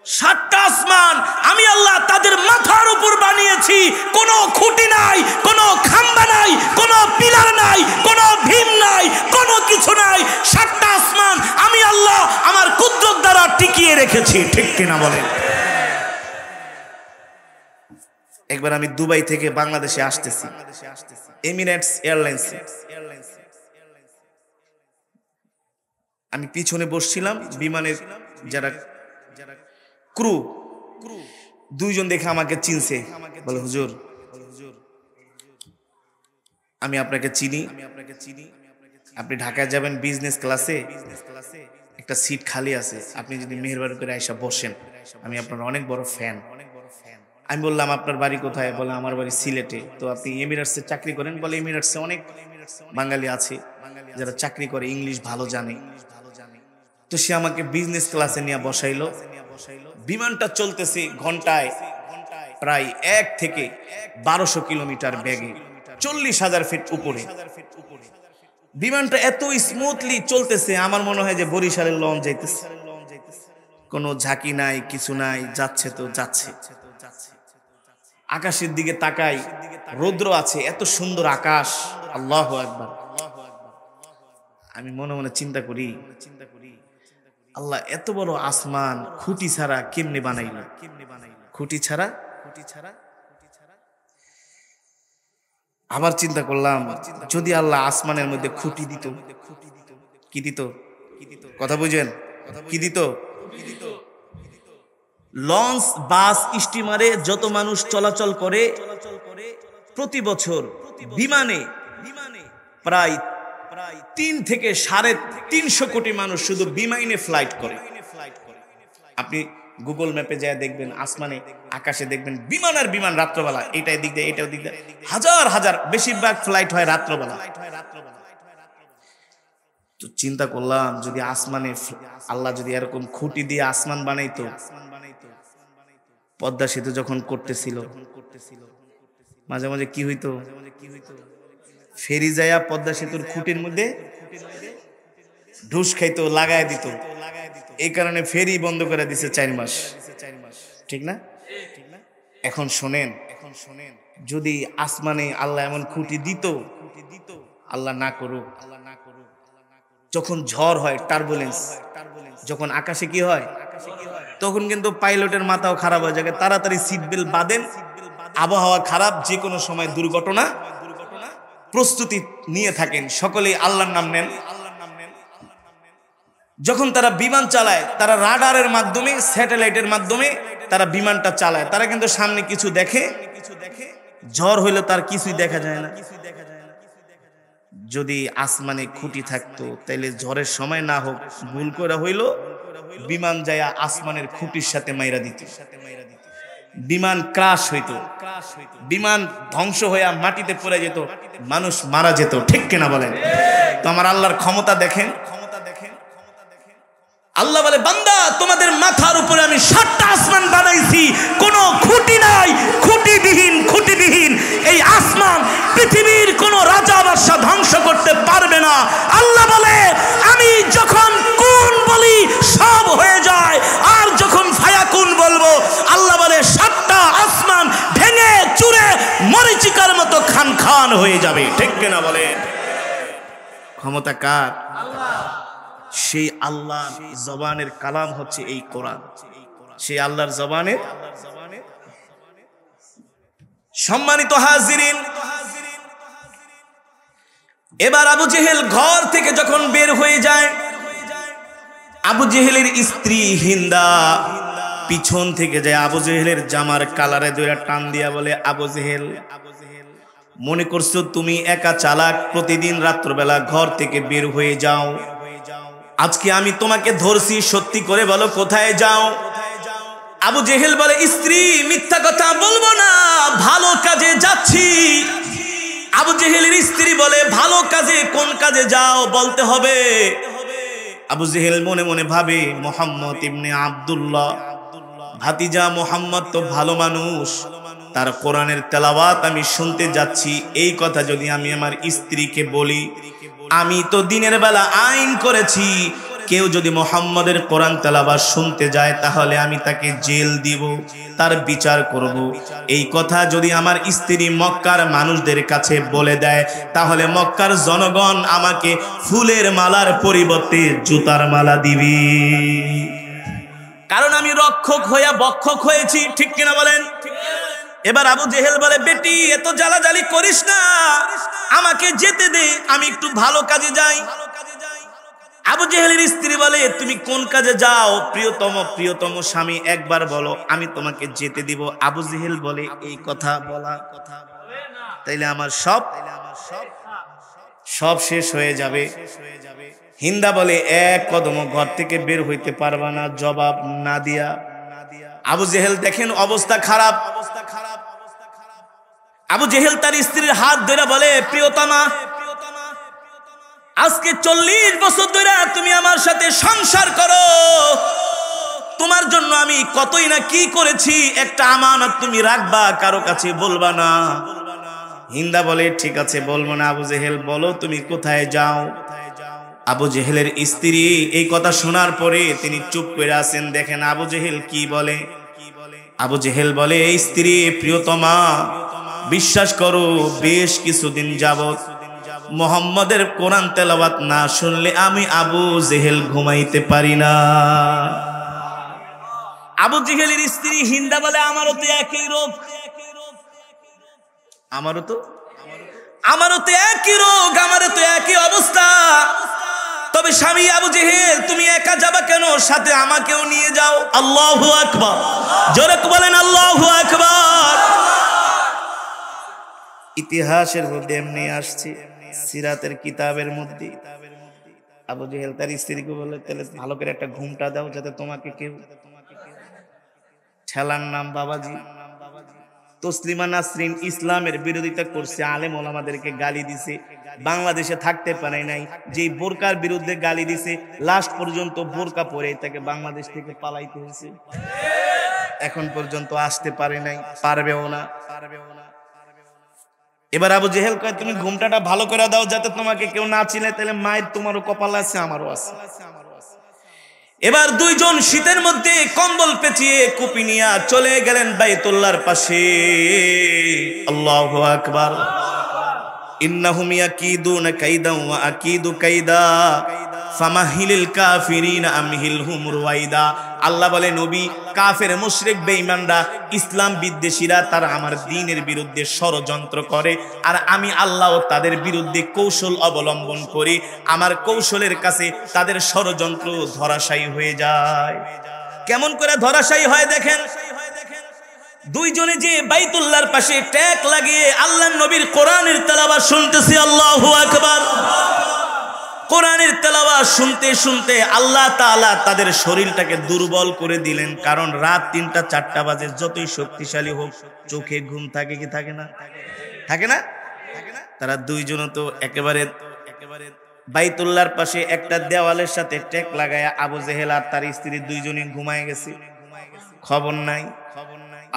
7টা আসমান আমি আল্লাহ তাদের মাথার উপর বানিয়েছি। কোনো খুঁটি নাই, কোনো খাম্বা নাই, কোনো পিলার নাই, কোনো ভীম নাই, কোনো কিছু নাই। 7টা আসমান আমি আল্লাহ আমার কুদরত দ্বারা টিকিয়ে রেখেছি। ঠিক কিনা বলেন? একবার আমি দুবাই থেকে বাংলাদেশে আসতেছি, এমিরেটস এয়ারলাইন্স। আমি পিছনে বসছিলাম, বিমানের যারা ক্রু 2জন দেখে আমাকে চিনছে, বলে হুজুর আমি আপনাকে চিনি, আপনি ঢাকায় যাবেন বিজনেস ক্লাসে, একটা সিট খালি আছে, আপনি যদি মেহেরবানি করে আইসা বসেন, আমি আপনার অনেক বড় ফ্যান। আমি বললাম আপনার বাড়ি কোথায়? বলে আমার বাড়ি সিলেটে। তো আপনি এমিরেটসে চাকরি করেন? বলে এমিরেটসে অনেক বাঙালি আছে যারা চাকরি করে, ইংলিশ ভালো জানে। তো সে আমাকে বিজনেস ক্লাসে নিয়ে বসাইলো। বিমানটা চলতেছে ঘন্টায় প্রায় 1 থেকে 1200 কিলোমিটার বেগে, 40,000 ফিট উপরে। বিমানটা এত স্মুথলি চলতেছে, আমার মনে হয় যে বরিশালের লঞ্চ যাইতেছে। কোনো ঝাঁকি নাই, কিছু নাই, যাচ্ছে তো যাচ্ছে। আকাশের দিকে তাকাই, রৌদ্র আছে, এত সুন্দর আকাশ। আল্লাহু আকবার। আমি মনে মনে চিন্তা করি আল্লাহ এত বড় আসমান খুঁটি ছাড়া কেমনে বানাইল? খুঁটি ছাড়া। আবার চিন্তা করলাম যদি আল্লাহ আসমানের মধ্যে খুঁটি দিত, কি দিত? কথা বুঝেন? কি দিত? লঞ্চ, বাস, স্টিমারে যত মানুষ চলাচল করে প্রতি বছর বিমানে প্রায় 3 থেকে 350 কোটি মানুষ শুধু বিমানে ফ্লাইট করে। আপনি গুগল ম্যাপে যায় দেখবেন, আসমানে আকাশে দেখবেন বিমান আর বিমান রাত্রবেলা, এটাই দিক দিয়ে এটাও দিক দিয়ে, হাজার হাজার, বেশিরভাগ ফ্লাইট হয় রাত্রবেলা। তো চিন্তা করলাম যদি আসমানে আল্লাহ যদি এরকম খুঁটি দিয়ে আসমান বানাইতো। পদ্মা সেতু যখন করতেছিল মাঝে মাঝে কি হইতো, ফেরি যায়া পদ্মা সেতুর খুঁটির মধ্যে ঢুস খাইতো, লাগায় দিত। এই কারণে ফেরি বন্ধ করে দিছে 4 মাস। ঠিক না? এখন শোনেন, যদি আসমানে আল্লাহ এমন খুঁটি দিত, আল্লাহ না করুক, যখন ঝড় হয়, টার্বুলেন্স, যখন আকাশে কি হয়, তখন কিন্তু পাইলটের মাথাও খারাপ হয়ে যায়। তাড়াতাড়ি সিট বেল্ট বাঁধেন, আবহাওয়া খারাপ, যে কোনো সময় দুর্ঘটনা, প্রস্তুতি নিয়ে থাকেন, সকলেই আল্লাহর নাম নেন। যখন তারা বিমান চালায়, তারা রাডারের মাধ্যমে, স্যাটেলাইটের মাধ্যমে তারা বিমানটা চালায়। তারা কিন্তু সামনে কিছু দেখে, ঝড় হইলে তার কিছুই দেখা যায় না। যদি আসমানে খুঁটি থাকতো তাইলে ঝড়ের সময় না হোক, ভুল করে হইল, বিমান যায়া আসমানের খুঁটির সাথে মাইরা দিত, বিমান ক্রাশ হইতো, বিমান ধ্বংস হইয়া মাটিতে পড়ে যেত, মানুষ মারা যেত। ঠিক কিনা বলেন? তো আমার আল্লাহর ক্ষমতা দেখেন। আল্লাহ বলে বান্দা তোমাদের মাথার উপরে আমি 7টা আসমান বানাইছি, কোনো পৃথিবীর কোন রাজা বাদশা ধ্বংস করতে পারবে না। আল্লাহ বলে আমি যখন কুন বলি সব হয়ে যায়, আর যখন ফায়াকুন বলবো আল্লাহ বলে সাতটা আসমান ভেঙে চুরে মরিচিকার মতো খান খান হয়ে যাবে। ঠিক কিনা বলেন? ক্ষমতা কার? আল্লাহ। সেই আল্লাহর জবানের কালাম হচ্ছে এই কোরআন। সেই আল্লাহর জবানের। সম্মানিত হাজিরিন, এবার আবু জেহেল ঘর থেকে যখন বের হয়ে যায়, আবু জেহেলের স্ত্রী হিন্দা পিছন থেকে যায় আবু জেহেলের জামার কালারে ধরে টান দিয়া বলে, আবু জেহেল মনে করছো তুমি একা চালাক, প্রতিদিন রাত্রবেলা ঘর থেকে বের হয়ে যাও, আজকে আমি তোমাকে ধরছি, সত্যি করে বলো কোথায় যাও? আবু জেহেল বলে, স্ত্রী মিথ্যা কথা বলবো না, ভালো কাজে যাচ্ছি। আবু জেহেলের স্ত্রী বলে, ভালো কাজে? কোন কাজে যাও বলতে হবে। আবু জেহেল মনে মনে ভাবে, মোহাম্মদ ইবনে আব্দুল্লাহ ভাতিজা মোহাম্মদ তো ভালো মানুষ, তার কোরআনের তেলাওয়াত আমি শুনতে যাচ্ছি, এই কথা যদি আমি আমার স্ত্রীকে বলি, আমি তো দিনের বেলা আইন করেছি কেউ যদি মোহাম্মদের কোরআন তেলাওয়াত শুনতে যায় তাহলে আমি তাকে জেল দিব, তার বিচার করব। এই কথা যদি আমার স্ত্রী মক্কার মানুষদের কাছে বলে দেয় তাহলে মক্কার জনগণ আমাকে ফুলের মালার পরিবর্তে জুতার মালা দিবে, কারণ আমি রক্ষক হইয়া বক্ষক হয়েছি। ঠিক কিনা বলেন? এবার আবু জেহেল বলে, বেটি এত জ্বালাজালি করিস না, আমাকে যেতে দে, আমি একটু ভালো কাজে যাই। আবু জেহেলের স্ত্রী বলে, তুমি কোন কাজে যাও প্রিয়তম স্বামী, একবার বলো, আমি তোমাকে যেতে দিব। আবু জেহেল বলে, এই কথা বলা কথা তাইলে আমার সব শেষ হয়ে যাবে। হিন্দা বলে, এক কদম ঘর থেকে বের হইতে পারবা না জবাব না দিয়া। আবু জেহেল দেখেন অবস্থা খারাপ। আবু জেহেল তার স্ত্রীর হাত ধরে বলে, প্রিয়তমা আজকে 40 বছর ধরে তুমি আমার সাথে সংসার করো, তোমার জন্য আমি কতই না কি করেছি, একটা আমানত তুমি রাখবা, কারো কাছে বলবা না। হিন্দা বলে, ঠিক আছে বলবো না। আবু জেহেল বলো তুমি কোথায় যাও? আবু জেহেলের স্ত্রী এই কথা শোনার পরে তিনি চুপ করে আছেন। দেখেন আবু জেহেল কি বলে। আবু জেহেল বলে, এই স্ত্রী প্রিয়তমা বিশ্বাস করো, বেশ কিছুদিন যাবত মুহাম্মাদের কোরআন তেলাওয়াত না শুনলে আমি আবু জেহেল ঘুমাইতে পারি না। আবু জেহেলের স্ত্রী হিন্দা বলে, আমারও তো একই রোগ, আমারও তো একই রোগ, আমারও তো একই অবস্থা। তবে স্বামী আবু জেহেল তুমি একা যাবা কেন? সাথে আমাকেও নিয়ে যাও। আল্লাহু আকবার, জোরে বলেন আল্লাহু আকবার। ইতিহাসের মধ্যে এমনি আসছে, সিরাতের কিতাবের মধ্যে আবু জেহেল তার স্ত্রীকে বলে, তাহলে ভালো করে একটা ঘুমটা দাও যাতে তোমাকে কেউ। ছেলার নাম বাবাজি। তসলিমা নাসরিন ইসলামের বিরোধিতা করছে, আলেম ওলামাদেরকে গালি দিছে, বাংলাদেশে থাকতে পারে নাই। যে বোরকার বিরুদ্ধে গালি দিছে লাস্ট পর্যন্ত বোরকা পরে তাকে বাংলাদেশ থেকে পালাইতে হয়েছে, এখন পর্যন্ত আসতে পারে নাই, পারবেও না। এবার আবু জেহেল কয়, তুমি ঘুমটাটা ভালো করে দাও যাতে তোমাকে কেউ না চিনে, তাহলে মায়ের তোমারও কপাল আছে আমারও আছে। এবার দুইজন শীতের মধ্যে কম্বল পেঁচিয়ে কুপি নিয়ে চলে গেলেন বাইতুল্লাহর পাশে। আল্লাহু আকবার। ইন্নাহুম ইয়াকিদুনা কাইদান ওয়া আকিদু কাইদা ফামাহিলিল কাফিরিনা আমহিলহুম রুয়াইদা। আল্লাহ বলে, নবী কাফের মুশরিক বেঈমানরা ইসলাম বিদ্বেষীরা তারা আমার দ্বীনের বিরুদ্ধে ষড়যন্ত্র করে, আর আমি আল্লাহ তাদের বিরুদ্ধে কৌশল অবলম্বন করি। আমার কৌশলের কাছে তাদের ষড়যন্ত্র ধরাশায়ী হয়ে যায়। কেমন করে ধরাশায়ী হয় দেখেন। দুইজনে যে বাইতুল্লাহর পাশে ট্যাক লাগিয়ে আল্লাহর নবীর কোরআনের তেলাওয়াত শুনতেছে। আল্লাহু আকবার। কোরআনের তেলাওয়াত শুনতে শুনতে আল্লাহ তাআলা তাদের শরীরটাকে দুর্বল করে দিলেন, কারণ রাত 3টা-4টা বাজে, যতই শক্তিশালী হোক চোখে ঘুম থাকে কি থাকে না? থাকে না? তারা দুইজন তো একেবারে বাইতুল্লাহর পাশে একটা দেওয়ালের সাথে ট্যাক লাগায়া আবু জেহেল আর তার স্ত্রী দুইজনই ঘুমায় গেছে, খবর নাই।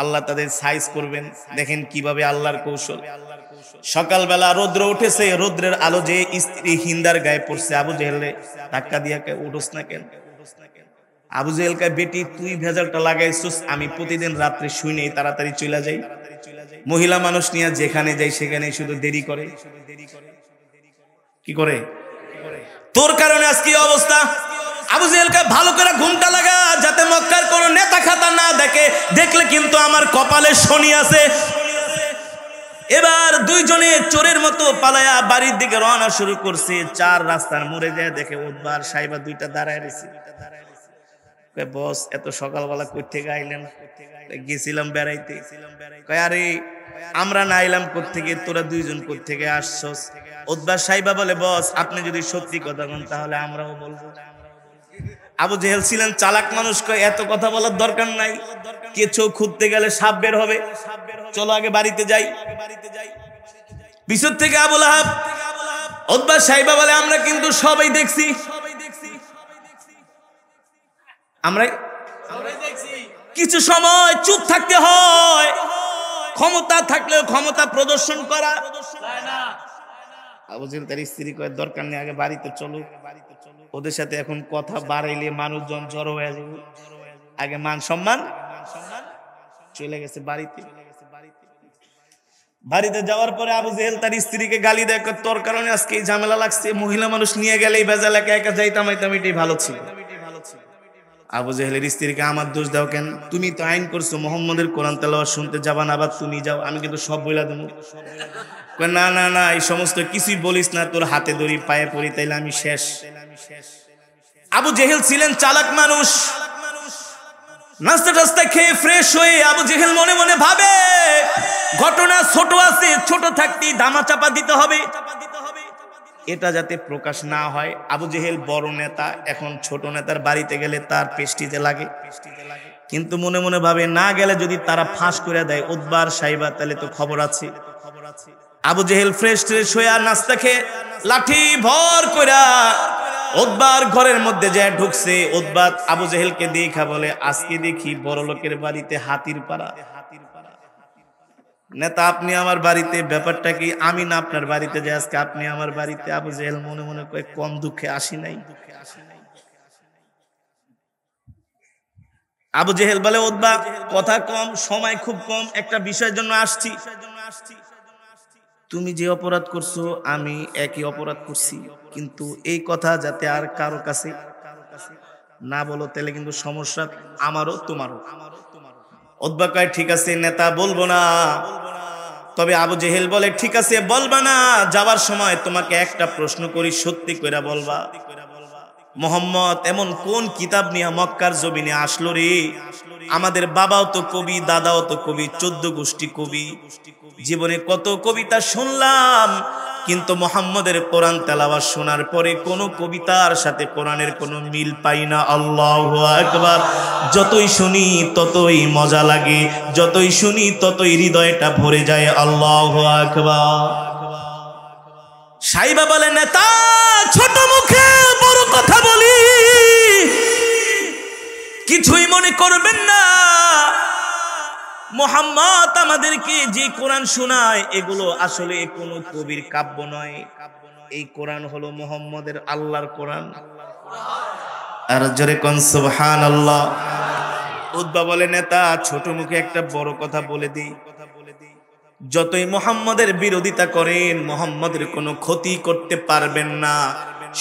আল্লাহ তাদের সাইজ করবেন। দেখেন কিভাবে আল্লাহর কৌশল। সকালবেলা রৌদ্র উঠেছে, রৌদ্রের আলো যে স্ত্রী হিন্দার গায়ে পড়ছে, আবু জেহেলে ধাক্কা দিয়া উঠোস না কেন? আবু জেহেল কয়, বেটি তুই ভেজালটা লাগাইছিস, আমি প্রতিদিন রাত্রে শুই নেই, তাড়াতাড়ি চলে যাই। মহিলা মানুষ নিয়ে যেখানে যাই সেখানে শুধু দেরি করে। কি করে? তোর কারণে আজকে অবস্থা। আবু জেহেলকে ভালো করে ঘুমটা লাগা, যাতে মক্কার কোন নেতা খাতা না দেখে, দেখলে কিন্তু আমার কপালে শনি আছে। এবার দুইজনে চোরের মতো পালায়া বাড়ির দিকে রওনা শুরু করছে। চার রাস্তার মোড়ে যায় দেখে উতবা আর সাইবা দুইটা দাঁড়ায় রয়েছে। বস এত সকালবেলা কই থেকে আইলেন? গেছিলাম বেড়াইতে। কয় আরে আমরা না আইলাম কোত্থেকে, তোরা দুইজন কোত্থেকে আসছস? উতবা সাইবা বলে, বস আপনি যদি সত্যি কথা বলেন তাহলে আমরাও বলবো। আবু জেহেল ছিলেন চালাক মানুষ, কয় এত কথা বলার দরকার নাই, কেঁচো খুঁজতে গেলে সাপ বের হবে, চলো আগে বাড়িতে যাই। পিছন থেকে আবু লাহাব, উতবা সাইবা বলে, আমরা কিন্তু সবাই দেখছি, আমরাই দেখছি। কিছু সময় চুপ থাকতে হয়, ক্ষমতা থাকলেও ক্ষমতা প্রদর্শন করা যায় না। আবু জেহেল তার স্ত্রী কয়, দরকার নেই, আগে বাড়িতে চলো, ওদের সাথে এখন কথা বাড়াইলে মানুষজন জড়ো হয়ে যাবে, আগে মান সম্মান। চলে গেছে বাড়িতে। বাড়িতে যাওয়ার পরে আবু জেহেল তার স্ত্রীকে গালি দেয়, তোর কারণে আজকে এই ঝামেলা লাগছে, মহিলা মানুষ নিয়ে গেলেই ভেজাল, একা একা যাইতাম এটাই ভালো ছিল। আবু জেহেলের স্ত্রীকে, আমার দোষ দাও কেন? তুমি তো আইন করছো মুহাম্মদের কোরআন তেলাওয়াত শুনতে যাবা না, আবার তুমি যাও, আমি কিন্তু সব বইলা দেবো। না না না, এই সমস্ত কিছুই বলিস না, তোর হাতে ধরি পায়ে পড়ি, তাইলে আমি শেষ। আবু জেহেল ছিলেন চালাক মানুষ। নাস্তা টাস্তা খেয়ে ফ্রেশ হয়ে আবু জেহেল মনে মনে ভাবে, ঘটনা ছোট আছে, ছোট থাকতেই ধামা চাপা দিতে হবে, এটা যাতে প্রকাশ না হয়। আবু জেহেল বড় নেতা, এখন ছোট নেতার বাড়িতে গেলে তার পেস্টিতে লাগে, কিন্তু মনে মনে ভাবে না গেলে যদি তারা ফাঁস করে দেয় উতবার সাইবা, তাহলে তো খবর আছে। আবু জেহেল ফ্রেশ হয়ে নাস্তা খেয়ে লাঠি ভর কইরা উতবার ঘরের মধ্যে যায় ঢুকছে। উতবা আবু জেহেলকে দেখা বলে, আজকে দেখি বড় লোকের বাড়িতে হাতির পাড়া। নেতা আপনি আমার বাড়িতে, ব্যাপারটা কি? আমি না আপনার বাড়িতে যাই, আজকে আপনি আমার বাড়িতে। আবু জেহেল মনে মনে কয়, কম দুঃখে আসি নাই। আবু জেহেল বলে, উতবা কথা কম, সময় খুব কম, একটা বিষয়ের জন্য আসছি। তুমি যে অপরাধ করছো আমি একই অপরাধ করছি, কিন্তু এই কথা যাতে আর কারো কাছে না বলো, তাহলে কিন্তু সমস্যা আমারও তোমারও। উতবা কয়, ঠিক আছে নেতা, বলবো না। তবে আবু জেহেল বলে, ঠিক আছে বলবা না, যাওয়ার সময় তোমাকে একটা প্রশ্ন করি, সত্যি কইরা বলবা, মুহাম্মদ এমন কোন কিতাব নিয়ে মক্কার জমিনে আসলো রে? আমাদের বাবাও তো কবি, দাদাও তো কবি, 14 গোষ্ঠী কবি, জীবনে কত কবিতা শুনলাম, কিন্তু মুহাম্মদের কোরআন তেলাওয়াত শোনার পরে কোন কবিতার সাথে কোরআনের কোনো মিল পাই না। আল্লাহু আকবার। যতই শুনি ততই মজা লাগে, যতই শুনি ততই হৃদয়টা ভরে যায়। আল্লাহু আকবার। সাইবা বলে, নেতা ছোট মুখে বড় কথা বলি, কিছুই মনে করবেন না। মুহাম্মদ আমাদেরকে যে কোরআন শোনায়, এগুলো আসলে কোনো কবির কাব্য নয়, এই কোরআন হলো মুহাম্মদের আল্লাহর কোরআন। আর জোরে কোন সুবহানাল্লাহ। উতবা বলে, নেতা ছোট মুখে একটা বড় কথা বলে দিই, যতই মুহাম্মদের বিরোধিতা করেন মুহাম্মদের কোনো ক্ষতি করতে পারবেন না।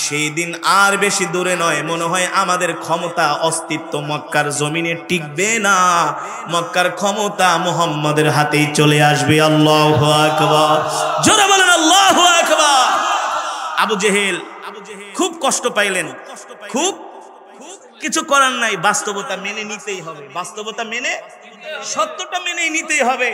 সেই দিন আর বেশি দূরে নয়, মনে হয় আমাদের ক্ষমতা অস্তিত্ব মক্কার জমিনে টিকবে না, মক্কার ক্ষমতা মুহাম্মদের হাতেই চলে আসবে। আল্লাহু আকবার। জোরে বলেন আল্লাহু আকবার। আবু জেহেল খুব কষ্ট পাইলেন, খুব কিছু করার নাই, বাস্তবতা মেনে নিতেই হবে, বাস্তবতা মেনে, সত্যটা মেনে নিতেই হবে।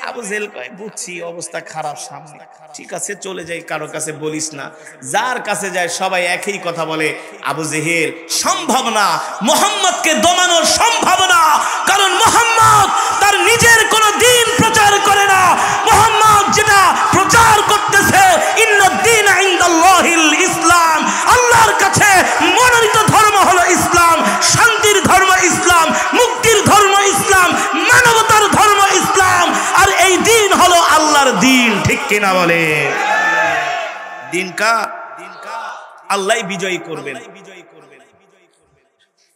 আবু জেহেল কয়, বুঝছি অবস্থা খারাপ সামনে, ঠিক আছে চলে যাই, কারো কাছে বলিস না। যার কাছে যায় সবাই একই কথা বলে, আবু জেহেল সম্ভব না, মুহাম্মদকে দমানো সম্ভব না, কারণ মুহাম্মদ তার নিজের কোনো দিন প্রচার করে না। মুহাম্মদ যেটা প্রচার করতেছে, ইন্নাদ-দীনা ইনদাল্লাহিল ইসলাম, আল্লাহর কাছে মনোনীত ধর্ম হলো ইসলাম, শান্তির ধর্ম ইসলাম, মুক্তির ধর্ম ইসলাম, মানবতার ধর্ম দিন হলো আল্লাহর দিন, ঠিক কিনা বলে? দিন কা আল্লাহ বিজয়ী করবেন।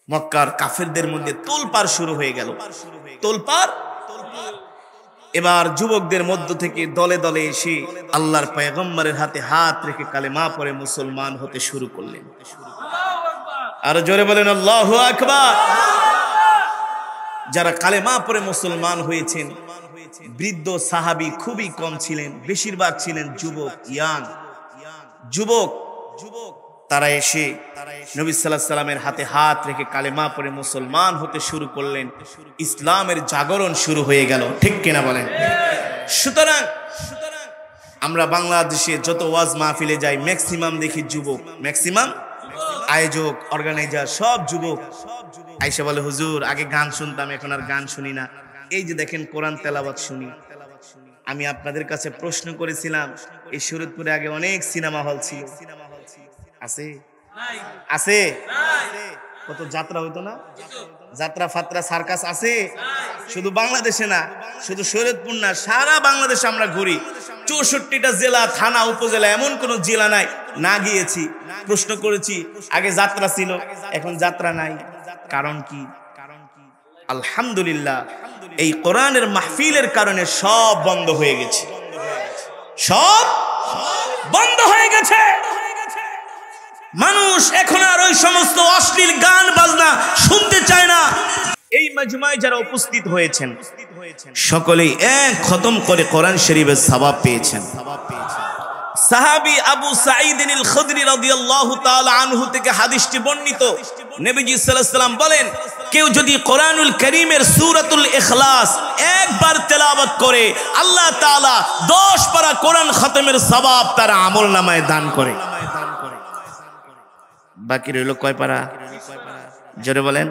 মক্কার কাফেরদের মধ্যে তোলপাড় শুরু হয়ে গেল, তোলপাড়। এবার যুবকদের মধ্য থেকে দলে দলে এসে আল্লাহর পয়গম্বরের হাতে হাত রেখে কালেমা পড়ে মুসলমান হতে শুরু করলেন। আর জোরে বলেন আল্লাহু আকবার। যারা কালেমা পড়ে মুসলমান হয়েছেন, বৃদ্ধ সাহাবী খুবই কম ছিলেন, বেশিরভাগ ছিলেন যুবক, ইয়াং যুবক। তারা এসে নবী সাল্লাল্লাহু আলাইহি সাল্লামের হাতে হাত রেখে কালেমা পড়ে মুসলমান হতে শুরু করলেন। ইসলামের জাগরণ শুরু হয়ে গেল, ঠিক কিনা বলেন? সুতরাং আমরা বাংলাদেশে যত ওয়াজ মাহফিলে যাই, ম্যাক্সিমাম দেখি যুবক, ম্যাক্সিমাম আয়োজক, অর্গানাইজার সব যুবক। আয়েশা বলে, হুজুর আগে গান শুনতাম, এখন আর গান শুনি না। এই যে দেখেন কোরআন তেলাওয়াত শুনি। আমি আপনাদের কাছে প্রশ্ন করেছিলাম, এই শরীয়তপুরে আগে অনেক সিনেমা হল ছিল, আছে? আছে? কত যাত্রা হইতো না, যাত্রা ফাত্রা সার্কাস আছে? শুধু বাংলাদেশে না, শুধু শরীয়তপুর না, সারা বাংলাদেশে আমরা ঘুরি। 64টা জেলা, থানা, উপজেলা, এমন কোন জেলা নাই না গিয়েছি। প্রশ্ন করেছি, আগে যাত্রা ছিল, এখন যাত্রা নাই। কারণ কি? আলহামদুলিল্লাহ, এই কোরআনের মাহফিলের কারণে সব বন্ধ হয়ে গেছে, সব বন্ধ হয়ে গেছে। মানুষ এখন আর ওই সমস্ত অশ্লীল গান বাজনা শুনতে চায় না। এই মাজমায় যারা উপস্থিত হয়েছেন সকলেই এক খতম করে কোরআন শরীফের সওয়াব পেয়েছেন। সাহাবী আবু সাঈদ আল খুদরি রাদিয়াল্লাহু তাআলা আনহু থেকে হাদিসটি বর্ণিত। নবীজি সাল্লাল্লাহু আলাইহি ওয়াসাল্লাম বলেন, কেউ যদি কোরআনুল কারীমের সূরাতুল ইখলাস একবার তেলাওয়াত করে, আল্লাহ তাআলা 10 পারা কোরআন খতমের সওয়াব তার আমলনামায় দান করে। বাকি রইল কয় পারা? জোরে বলেন।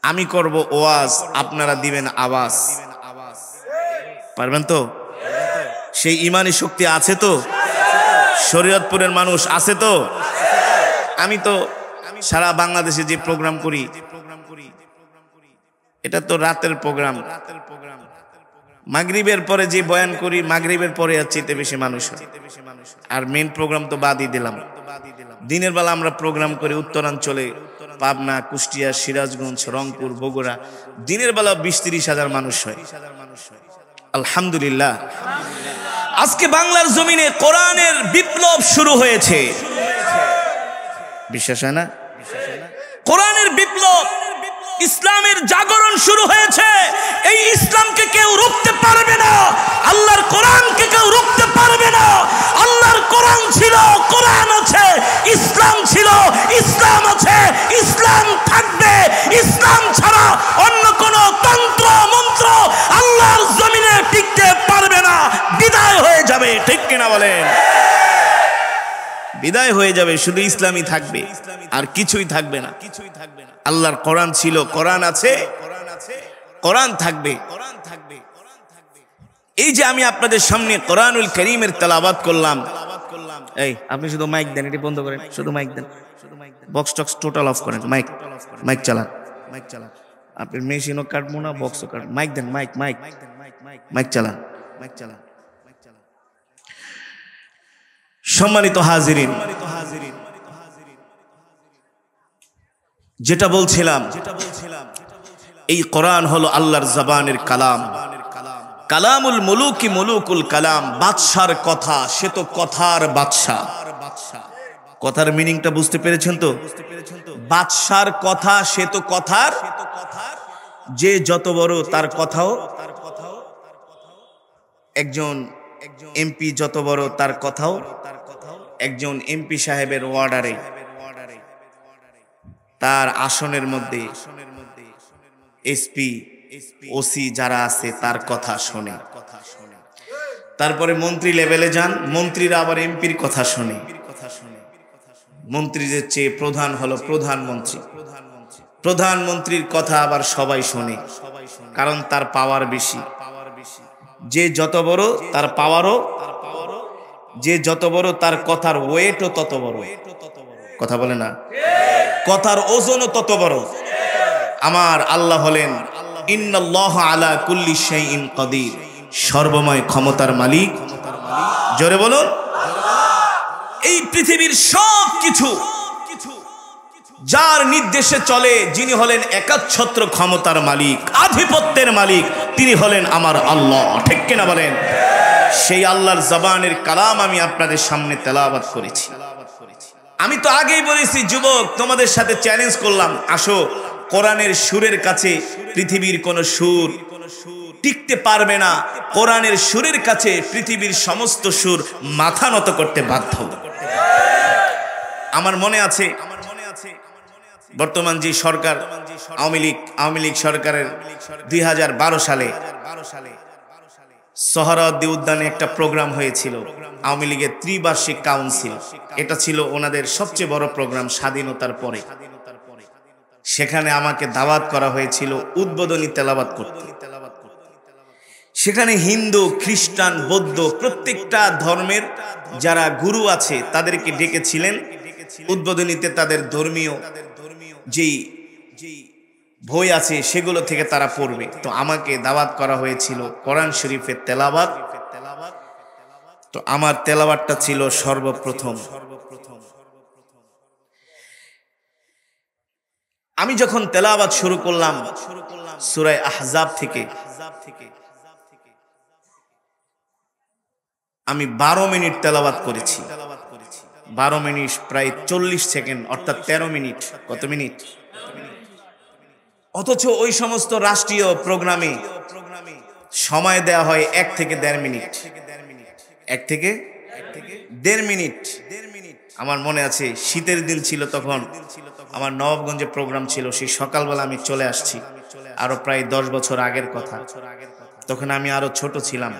আমি করব ওয়াজ, আপনারা দিবেন আওয়াজ। পারবেন তো? সেই ইমানি শক্তি আছে তো? শরীয়তপুরের মানুষ আছে তো? আমি তো সারা বাংলাদেশে যে প্রোগ্রাম করি, এটা তো রাতের প্রোগ্রাম। মাগরিবের পরে যে বয়ান করি, মাগরিবের পরে আর চেয়ে বেশি মানুষ হয়। আর মেইন প্রোগ্রাম তো বাদই দিলাম। দিনের বেলা আমরা প্রোগ্রাম করি উত্তরাঞ্চলে, পাবনা, কুষ্টিয়া, সিরাজগঞ্জ, রংপুর, বগুড়া। দিনের বেলা 20-30 হাজার মানুষ হয়। আলহামদুলিল্লাহ, আজকে বাংলার জমিনে কোরআনের বিপ্লব শুরু হয়েছে। বিশ্বাস হয় না? কোরআনের বিপ্লব, ইসলামের জাগরণ শুরু হয়েছে। এই ইসলামকে কেউ রুখতে পারবে না, আল্লাহর কোরআনকে কেউ রুখতে পারবে না। আল্লাহর কোরআন ছিল, কোরআন আছে, ইসলাম ছিল, ইসলাম আছে, ইসলাম থাকবে। ইসলাম ছাড়া অন্য কোন তন্ত্র মন্ত্র আল্লাহর জমিনে টিকতে পারবে না, বিদায় হয়ে যাবে, ঠিক কিনা বলেন? বিদায় হয়ে যাবে, শুধু ইসলামই থাকবে, আর কিছুই থাকবে না। আল্লাহর কোরআন ছিল, কোরআন আছে, কোরআন থাকবে। এই যে আমি আপনাদের সামনে কোরআনুল কারীমের তেলাওয়াত করলাম, এই আপনি শুধু মাইক দেন, এটি বন্ধ করেন, শুধু মাইক দেন, বক্স টক্স টোটাল অফ করেন, মাইক চালান। আপনি মেশিনও কাটবো না, বক্সও কাটবো, মাইক দেন, মাইক চালান। সম্মানিত হাজিরিন, যেটা বলছিলাম, এই কোরআন হলো আল্লাহর জবানের কালাম। কালামুল মুলুকি মুলুকুল কালাম, বাদশার কথা, সে তো কথার বাদশা। কথার মিনিংটা বুঝতে পেরেছেন তো? বাদশার কথা, সে তো কথার, যে যত বড় তার কথাও, একজন এমপি যত বড় তার কথাও, একজন এমপি সাহেবের অর্ডারে তার আসনের মধ্যে এসপি, ওসি যারা আছে তার কথা শোনে। তারপরে মন্ত্রী লেভেলে যান, মন্ত্রীরা আবার এমপির কথা শোনে। মন্ত্রীদের চেয়ে প্রধান হলো প্রধানমন্ত্রী, প্রধানমন্ত্রীর কথা আবার সবাই শোনে, কারণ তার পাওয়ার বেশি। যে যত বড় তার পাওয়ারও, যে যত বড় তার কথার ওয়েটও তত বড়। কথা বলে না? কথার ওজনও তত বড়। আমার আল্লাহ হলেন ইন্নাল্লাহা আলা কুল্লি শাইইন কাদির, সর্বময় ক্ষমতার মালিক। জোরে বলুন। এই পৃথিবীর সব কিছু যার নির্দেশে চলে, যিনি হলেন একাচ্ছত্র ক্ষমতার মালিক, আধিপত্যের মালিক, তিনি হলেন আমার আল্লাহ। ঠিক কিনা বলেন? সেই আল্লাহর জবানের কালাম আমি আপনাদের সামনে তেলাওয়াত করেছি। আমি তো আগেই বলেছি, যুবক তোমাদের সাথে চ্যালেঞ্জ করলাম, আসো কোরআনের সুরের কাছে পৃথিবীর কোন সুর টিকতে পারবে না। কোরআনের সুরের কাছে পৃথিবীর সমস্ত সুর মাথা নত করতে বাধ্য। আমার মনে আছে বর্তমান যে সরকার আওয়ামী লীগ সরকারের 2012 সালে সোহরাওয়ার্দী উদ্যানে একটা প্রোগ্রাম হয়েছিল, আওয়ামী লীগের ত্রিবার্ষিক কাউন্সিল। এটা ছিল ওনাদের সবচেয়ে বড় প্রোগ্রাম স্বাধীনতার পরে। সেখানে আমাকে দাওয়াত করা হয়েছিল উদ্বোধনী তেলাওয়াত করতে। সেখানে হিন্দু, খ্রিস্টান, বৌদ্ধ প্রত্যেকটা ধর্মের যারা গুরু আছে তাদেরকে ডেকেছিলেন উদ্বোধনীতে। তাদের ধর্মীয় যেই বই আছে সেগুলো থেকে তারা পড়বে। তো আমাকে দাওয়াত করা হয়েছিল কোরআন শরীফের তেলাওয়াত। তো আমার তেলাওয়াতটা ছিল সর্বপ্রথম। আমি যখন তেলাওয়াত শুরু করলাম সূরা আহজাব থেকে, আমি 12 মিনিট তেলাওয়াত করেছি। 12 মিনিট প্রায় 40 সেকেন্ড, অর্থাৎ 13 মিনিট। কত মিনিট? অথচ ওই সমস্ত রাষ্ট্রীয় প্রোগ্রামে সময় দেওয়া হয় 1 থেকে 1.5 মিনিট। 1 থেকে 1.5 মিনিট। আমার মনে আছে শীতের দিন ছিল, তখন আমার নবাবগঞ্জে প্রোগ্রাম ছিল। সেই সকালবেলা আমি চলে আসছি, আরো প্রায় 10 বছর আগের কথা। তখন আমি আরো ছোট ছিলাম।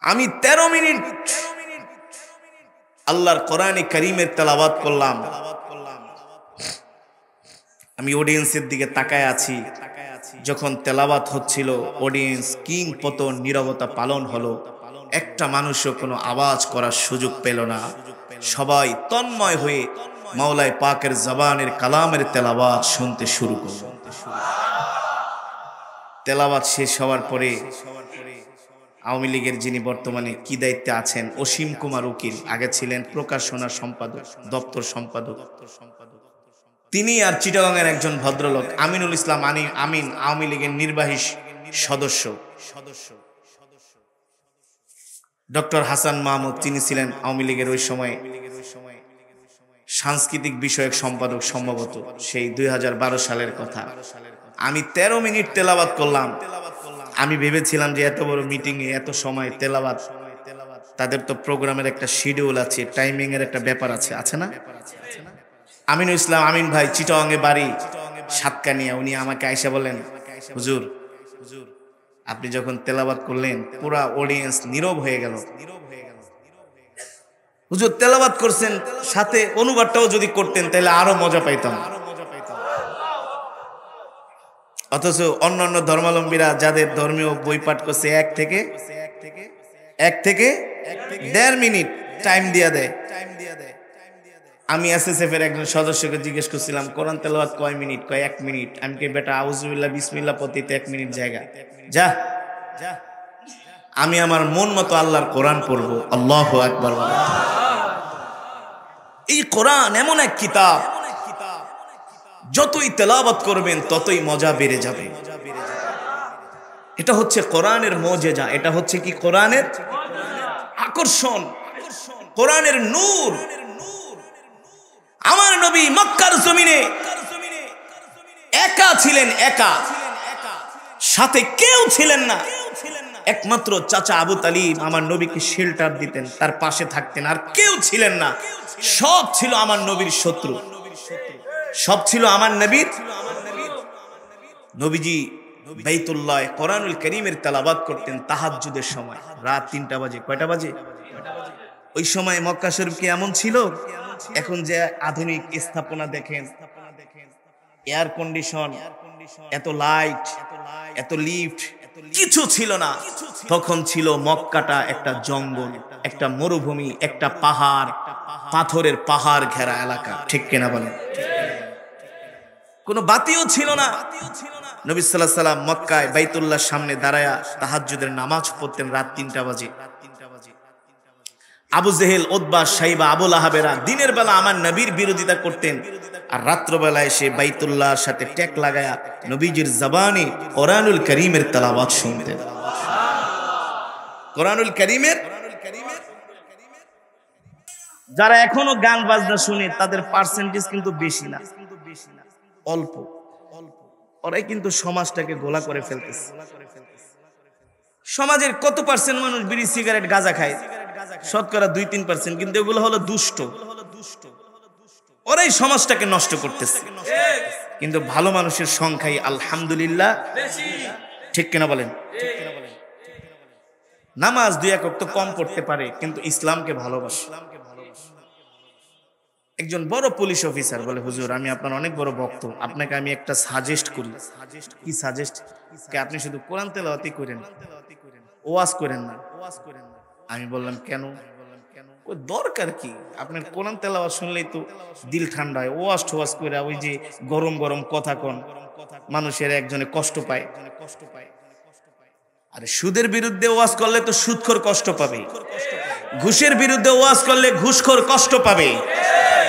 আমি 13 মিনিট আল্লাহর কোরআনে কারীমের তেলাওয়াত করলাম। আমি অডিয়েন্সের দিকে তাকায় আছি। যখন তেলাওয়াত হচ্ছিল, অডিয়েন্স কিং পতন নীরবতা পালন হলো। একটা মানুষও কোনো আওয়াজ করার সুযোগ পেল না। সবাই তন্ময় হয়ে মাওলায় পাকের জবানের কালামের তেলাওয়াত শুনতে শুরু করল। তেলাওয়াত শেষ হওয়ার পরে আওয়ামী লীগের যিনি বর্তমানে কি দায়িত্বে আছেন, অসীম কুমার উকিল, আগে ছিলেন প্রকাশনা সম্পাদক, দপ্তর সম্পাদক, তিনি আর চিটাগাংয়ের একজন ভদ্রলোক আমিনুল ইসলাম আমিন, আওয়ামী লীগের নির্বাহী সদস্য, ডক্টর হাসান মাহমুদ, তিনি ছিলেন আওয়ামী লীগের ওই সময় সাংস্কৃতিক বিষয়ক সম্পাদক, সম্ভবত সেই 2012 সালের কথা। আমি 13 মিনিট তেলাওয়াত করলাম। আমি ভেবেছিলাম যে এত বড় মিটিং এ এত সময় তেলাওয়াত, তাদের তো প্রোগ্রামের একটা শিডিউল আছে, টাইমিং এর একটা ব্যাপার আছে, আছে না? আমিনুল ইসলাম আমিন ভাই চিটাগাংয়ে বাড়ি, সাতকানিয়া, উনি আমাকে আইসা বলেন, হুজুর আপনি যখন তেলাওয়াত করলেন পুরা অডিয়েন্স নীরব হয়ে গেল। হুজুর তেলাওয়াত করছেন, সাথে অনুবাদটাও যদি করতেন তাহলে আরো মজা পাইতাম। অথচ অন্যান্য ধর্মাবলম্বীরা যাদের ধর্মীয় বই পাঠ করছে 1 থেকে 1.5 মিনিট টাইম দিয়া দেয়। আমি এসএসএফ এর একজন সদস্যকে জিজ্ঞেস করছিলাম, কোরআন তেলাওয়াত কয় মিনিট? কয় 1 মিনিট। আমি কে বেটা, আউযুবিল্লাহ বিসমিল্লাহ পড়তে 1 মিনিট জায়গা, যা। আমি আমার মন মতো আল্লাহর কোরআন পড়বো। আল্লাহু আকবার। এই কোরআন এমন এক কিতাব, যতই তেলাওয়াত করবেন ততই মজা বেড়ে যাবে। এটা হচ্ছে কোরআনের মুজিজা, এটা হচ্ছে কি কোরআনের আকর্ষণ, কোরআনের নূর। আমার নবী মক্কার জমিনে একা ছিলেন, একা, সাথে কেউ ছিলেন না। একমাত্র চাচা আবু তালিব আমার নবীকে শেল্টার দিতেন, তার পাশে থাকতেন, আর কেউ ছিলেন না। সব ছিল আমার নবীর শত্রু, সব ছিল আমার নবীর। নবীজি বাইতুল্লাহ কোরআনুল কারীমের তেলাওয়াত করতেন তাহাজ্জুদের সময়, রাত 3টা বাজে। কয়টা বাজে? ওই সময় মক্কা শরীফ কি এমন ছিল? এখন যে আধুনিক স্থাপনা দেখেন, এয়ার কন্ডিশন, এত লাইট, এত লিফট, কিছু ছিল না। তখন ছিল মক্কাটা একটা জঙ্গল, একটা মরুভূমি, একটা পাহাড়, পাথরের পাহাড় ঘেরা এলাকা। ঠিক কিনা বলেন? কোনো বাতিও ছিল না। নবী সাল্লাল্লাহু আলাইহি সাল্লাম মক্কায় বাইতুল্লাহর সামনে দাঁড়ায়া তাহাজ্জুদের নামাজ পড়তেন রাত 3টা বাজে। আবু জেহেল, উতবা, শাইবা, আবু লাহাবেরা দিনের বেলা আমার নবীর বিরোধিতা করতেন, আর রাত্রবেলা এসে বাইতুল্লাহর সাথে ট্যাক লাগায়া নবীজির জবানে কোরআনুল কারীমের তেলাওয়াত শুনতেন। কোরআনুল কারীমের যারা এখনো গান বাজনা শুনে তাদের পার্সেন্টেজ কিন্তু বেশি না, অল্প। ওরাই কিন্তু সমাজটাকে গোলা করে ফেলতেছে। সমাজের কত পার্সেন্ট মানুষ বিড়ি, সিগারেট, গাঁজা খায়? শতকরা 2-3%, কিন্তু এগুলো হলো দুষ্ট। ওরাই সমাজটাকে নষ্ট করতেছে। কিন্তু ভালো মানুষের সংখ্যাই আলহামদুলিল্লাহ ঠিক কিনা বলেন? নামাজ 2 এক ওয়াক্ত কম পড়তে পারে, কিন্তু ইসলামকে ভালোবাসে। একজন বড় পুলিশ অফিসার বলে, হুজুর আমি আপনার অনেক বড় ভক্ত, আপনাকে আমি একটা সাজেস্ট করি। কি সাজেস্ট? আপনি শুধু কোরআন তেলাওয়াতই করেন, ওয়াজ করেন না। আমি বললাম কেন? ওই দরকার কি? আপনার কোরআন তেলাওয়াত শুনলেই তো দিল ঠান্ডা হয়। ওয়াজ টোয়াজ করে ওই যে গরম গরম কথা কন, মানুষের একজনে কষ্ট পায়। আরে সুদের বিরুদ্ধে ওয়াজ করলে তো সুদখোর কষ্ট পাবে, ঘুষের বিরুদ্ধে ওয়াজ করলে ঘুষখোর কষ্ট পাবে,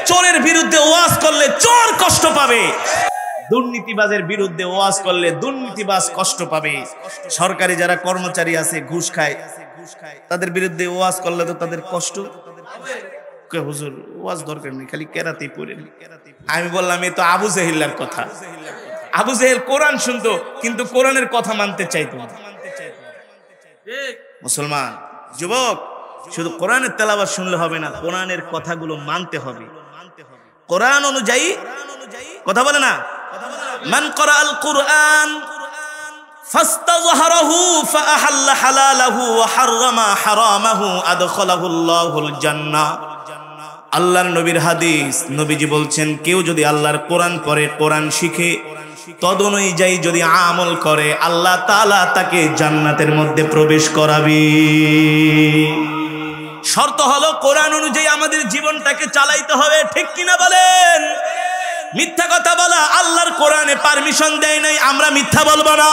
চোরের বিরুদ্ধে ওয়াজ করলে চোর কষ্ট পাবে, দুর্নীতিবাজের বিরুদ্ধে ওয়াজ করলে দুর্নীতিবাজ কষ্ট পাবে, সরকারি যারা কর্মচারী আছে ঘুষ খায় তাদের বিরুদ্ধে ওয়াজ করলে তো তাদের কষ্ট। হুজুর ওয়াজ দরকার নেই, খালি কেরাতেই পড়েন। আমি বললাম এ তো আবু জেহেলের কথা। আবু জেহেল কোরআন শুনতো কিন্তু কোরআনের কথা মানতে চাইতো না। মুসলমান যুবক, শুধু কোরআনের তেলাওয়াত শুনলে হবে না, কোরআনের কথাগুলো মানতে হবে। কোরআন অনুযায়ী কথা বলে না, মান ক্বরাআল কুরআন ফাস্তাযহারাহু ফাআহাল্লা হালালাহু ওয়া হাররামা হারামাহু আদখালাহুল্লাহুল জান্নাহ। আল্লাহর নবীর হাদিস, নবীজি বলছেন কেউ যদি আল্লাহর কোরআন পড়ে, কোরআন শিখে, তদনুযায়ী যদি আমল করে, আল্লাহ তাআলা তাকে জান্নাতের মধ্যে প্রবেশ করাবে। শর্ত হলো কোরআন অনুযায়ী আমাদের জীবনটাকে চালাইতে হবে, ঠিক কিনা বলেন? মিথ্যা কথা বলা আল্লাহর কোরআনে পারমিশন দেয় নাই, আমরা মিথ্যা বলবো না।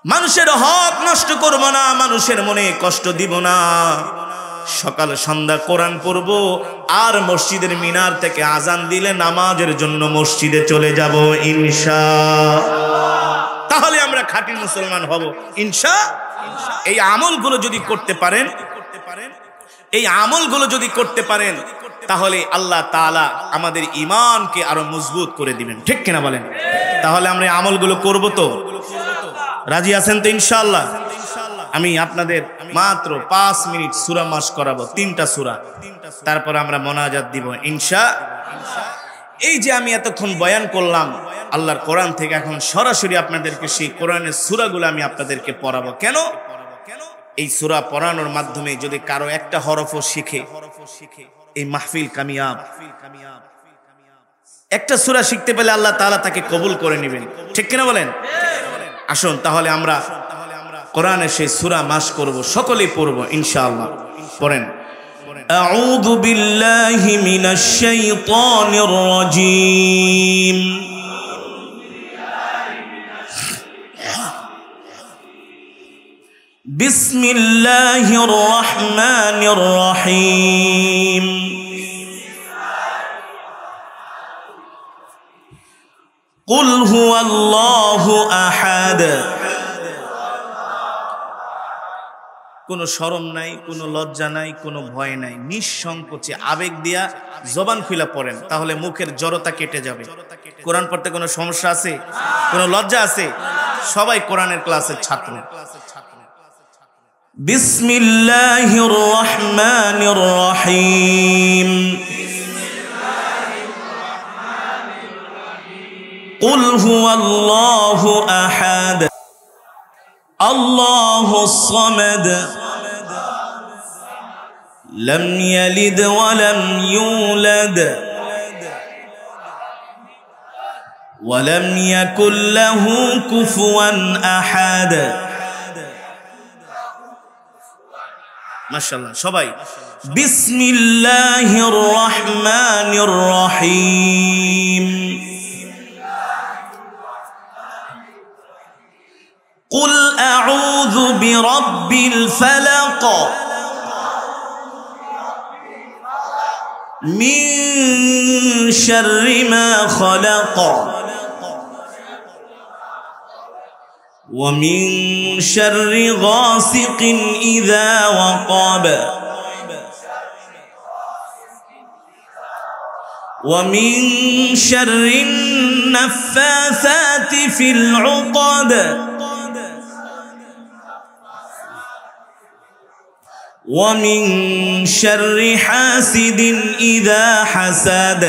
মানুষের হক নষ্ট করব না, মানুষের মনে কষ্ট দিব না। সকাল সন্ধ্যা কোরআন পড়ব, আর মসজিদের মিনার থেকে আজান দিলে নামাজের জন্য মসজিদে চলে যাব ইনশাআল্লাহ। তাহলে আমরা খাঁটি মুসলমান হব ইনশাআল্লাহ। এই আমলগুলো যদি করতে পারেন, এই আমলগুলো যদি করতে পারেন, তাহলে আল্লাহ তাআলা আমাদের ঈমানকে আরো মজবুত করে দিবেন, ঠিক কিনা বলেন? তাহলে আমরা এই আমলগুলো করব তো? রাজি আছেন তো ইনশাআল্লাহ? আমি আপনাদের মাত্র 5 মিনিট সূরা মাস করাবো, 3টা সূরা, তারপর আমরা মোনাজাত দিব ইনশাআল্লাহ। এই যে আমি এতক্ষণ বয়ান করলাম আল্লাহর কোরআন থেকে, এখন সরাসরি আপনাদেরকে সেই কোরআনের সূরাগুলো আমি আপনাদেরকে পড়াবো। কেন? এই সূরা পড়ানোর মাধ্যমে যদি কারো একটা হরফও শিখে, এই মাহফিল কামিয়াব। একটা সূরা শিখতে পেলে আল্লাহ তাআলা তাকে কবুল করে নেবেন, ঠিক কিনা বলেন? আসুন তাহলে আমরা কোরআনের সেই সূরা মাস করব, সকলেই পড়ব ইনশাআল্লাহ। পড়েন। আউযু বিল্লাহি মিনাশ শাইতানির রাজীম। বিসমিল্লাহির রহমানির রহিম। কুল হুয়াল্লাহু আহাদ। কোনো শরম নাই, কোনো লজ্জা নাই, কোনো ভয় নাই, নিঃসংকোচে আবেগ দিয়া জবান খুলে পড়েন, তাহলে মুখের জড়তা কেটে যাবে। কোরআন পড়তে কোনো সমস্যা আছে? কোনো লজ্জা আছে? সবাই কোরআনের ক্লাসের ছাত্র। বিসমিল্লাহির রহমানির রহিম। কুল হুয়াল্লাহু আহাদ আল্লাহুস সামাদ লাম ইয়ালিদ ওয়া লাম ইউলাদ ওয়া লাম ইয়াকুল লাহু কুফুয়ান আহাদ। মাশাআল্লাহ সবাই বিসমিল্লাহির রহমানির রহিম কুল আউযু বিরাব্বিল ফালাক মিন শাররি মা খালাক ومن شر غاسق إذا وقب ومن شر النفاثات في العقد ومن شر حاسد إذا حسد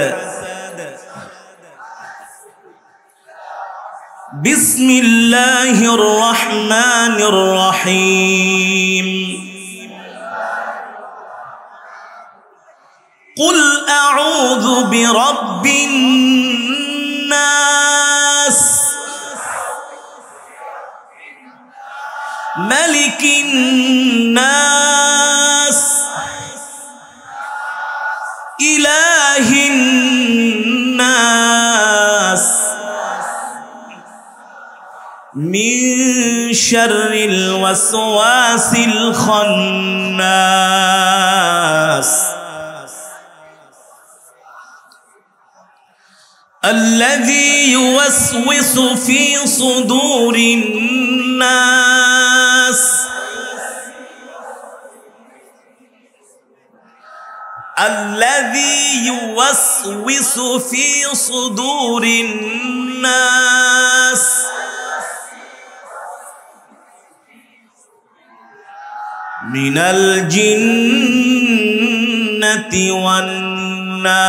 بسم الله الرحمن الرحيم قل أعوذ برب الناس ملك الناس إله الناس من شر الوسواس الخناس الذي يوسوس في صدور الناس الذي يوسوس في صدور الناس من الجنة والناس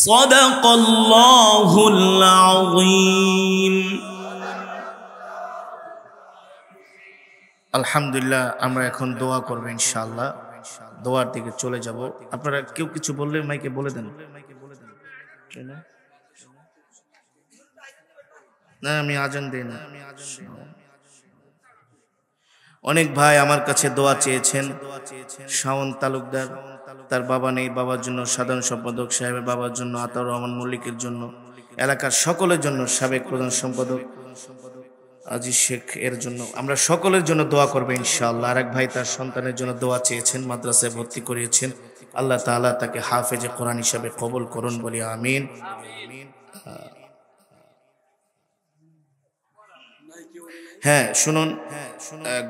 صدق الله العظيم আলহামদুলিল্লাহ আমরা এখন দোয়া করব ইনশাআল্লাহ দোয়ার দিকে চলে যাব আপনারা কেউ কিছু বললে মাইকে বলে দেন না আমি আজান দেই না অনেক ভাই আমার কাছে দোয়া চেয়েছেন শাওন তালুকদার তার বাবা নেই বাবার জন্য সাধারণ সম্পাদক সাহেবের বাবার জন্য আতাউর রহমান মল্লিকের জন্য এলাকার সকলের জন্য সাবেক প্রধান সম্পাদক আজিজ শেখ এর জন্য আমরা সকলের জন্য দোয়া করব ইনশাআল্লাহ আরেক ভাই তার সন্তানের জন্য দোয়া চেয়েছেন মাদ্রাসায় ভর্তি করিয়েছেন আল্লাহ তাআলা তাকে হাফেজে কোরআন হিসেবে কবুল করুন বলি আমিন হ্যাঁ শুনুন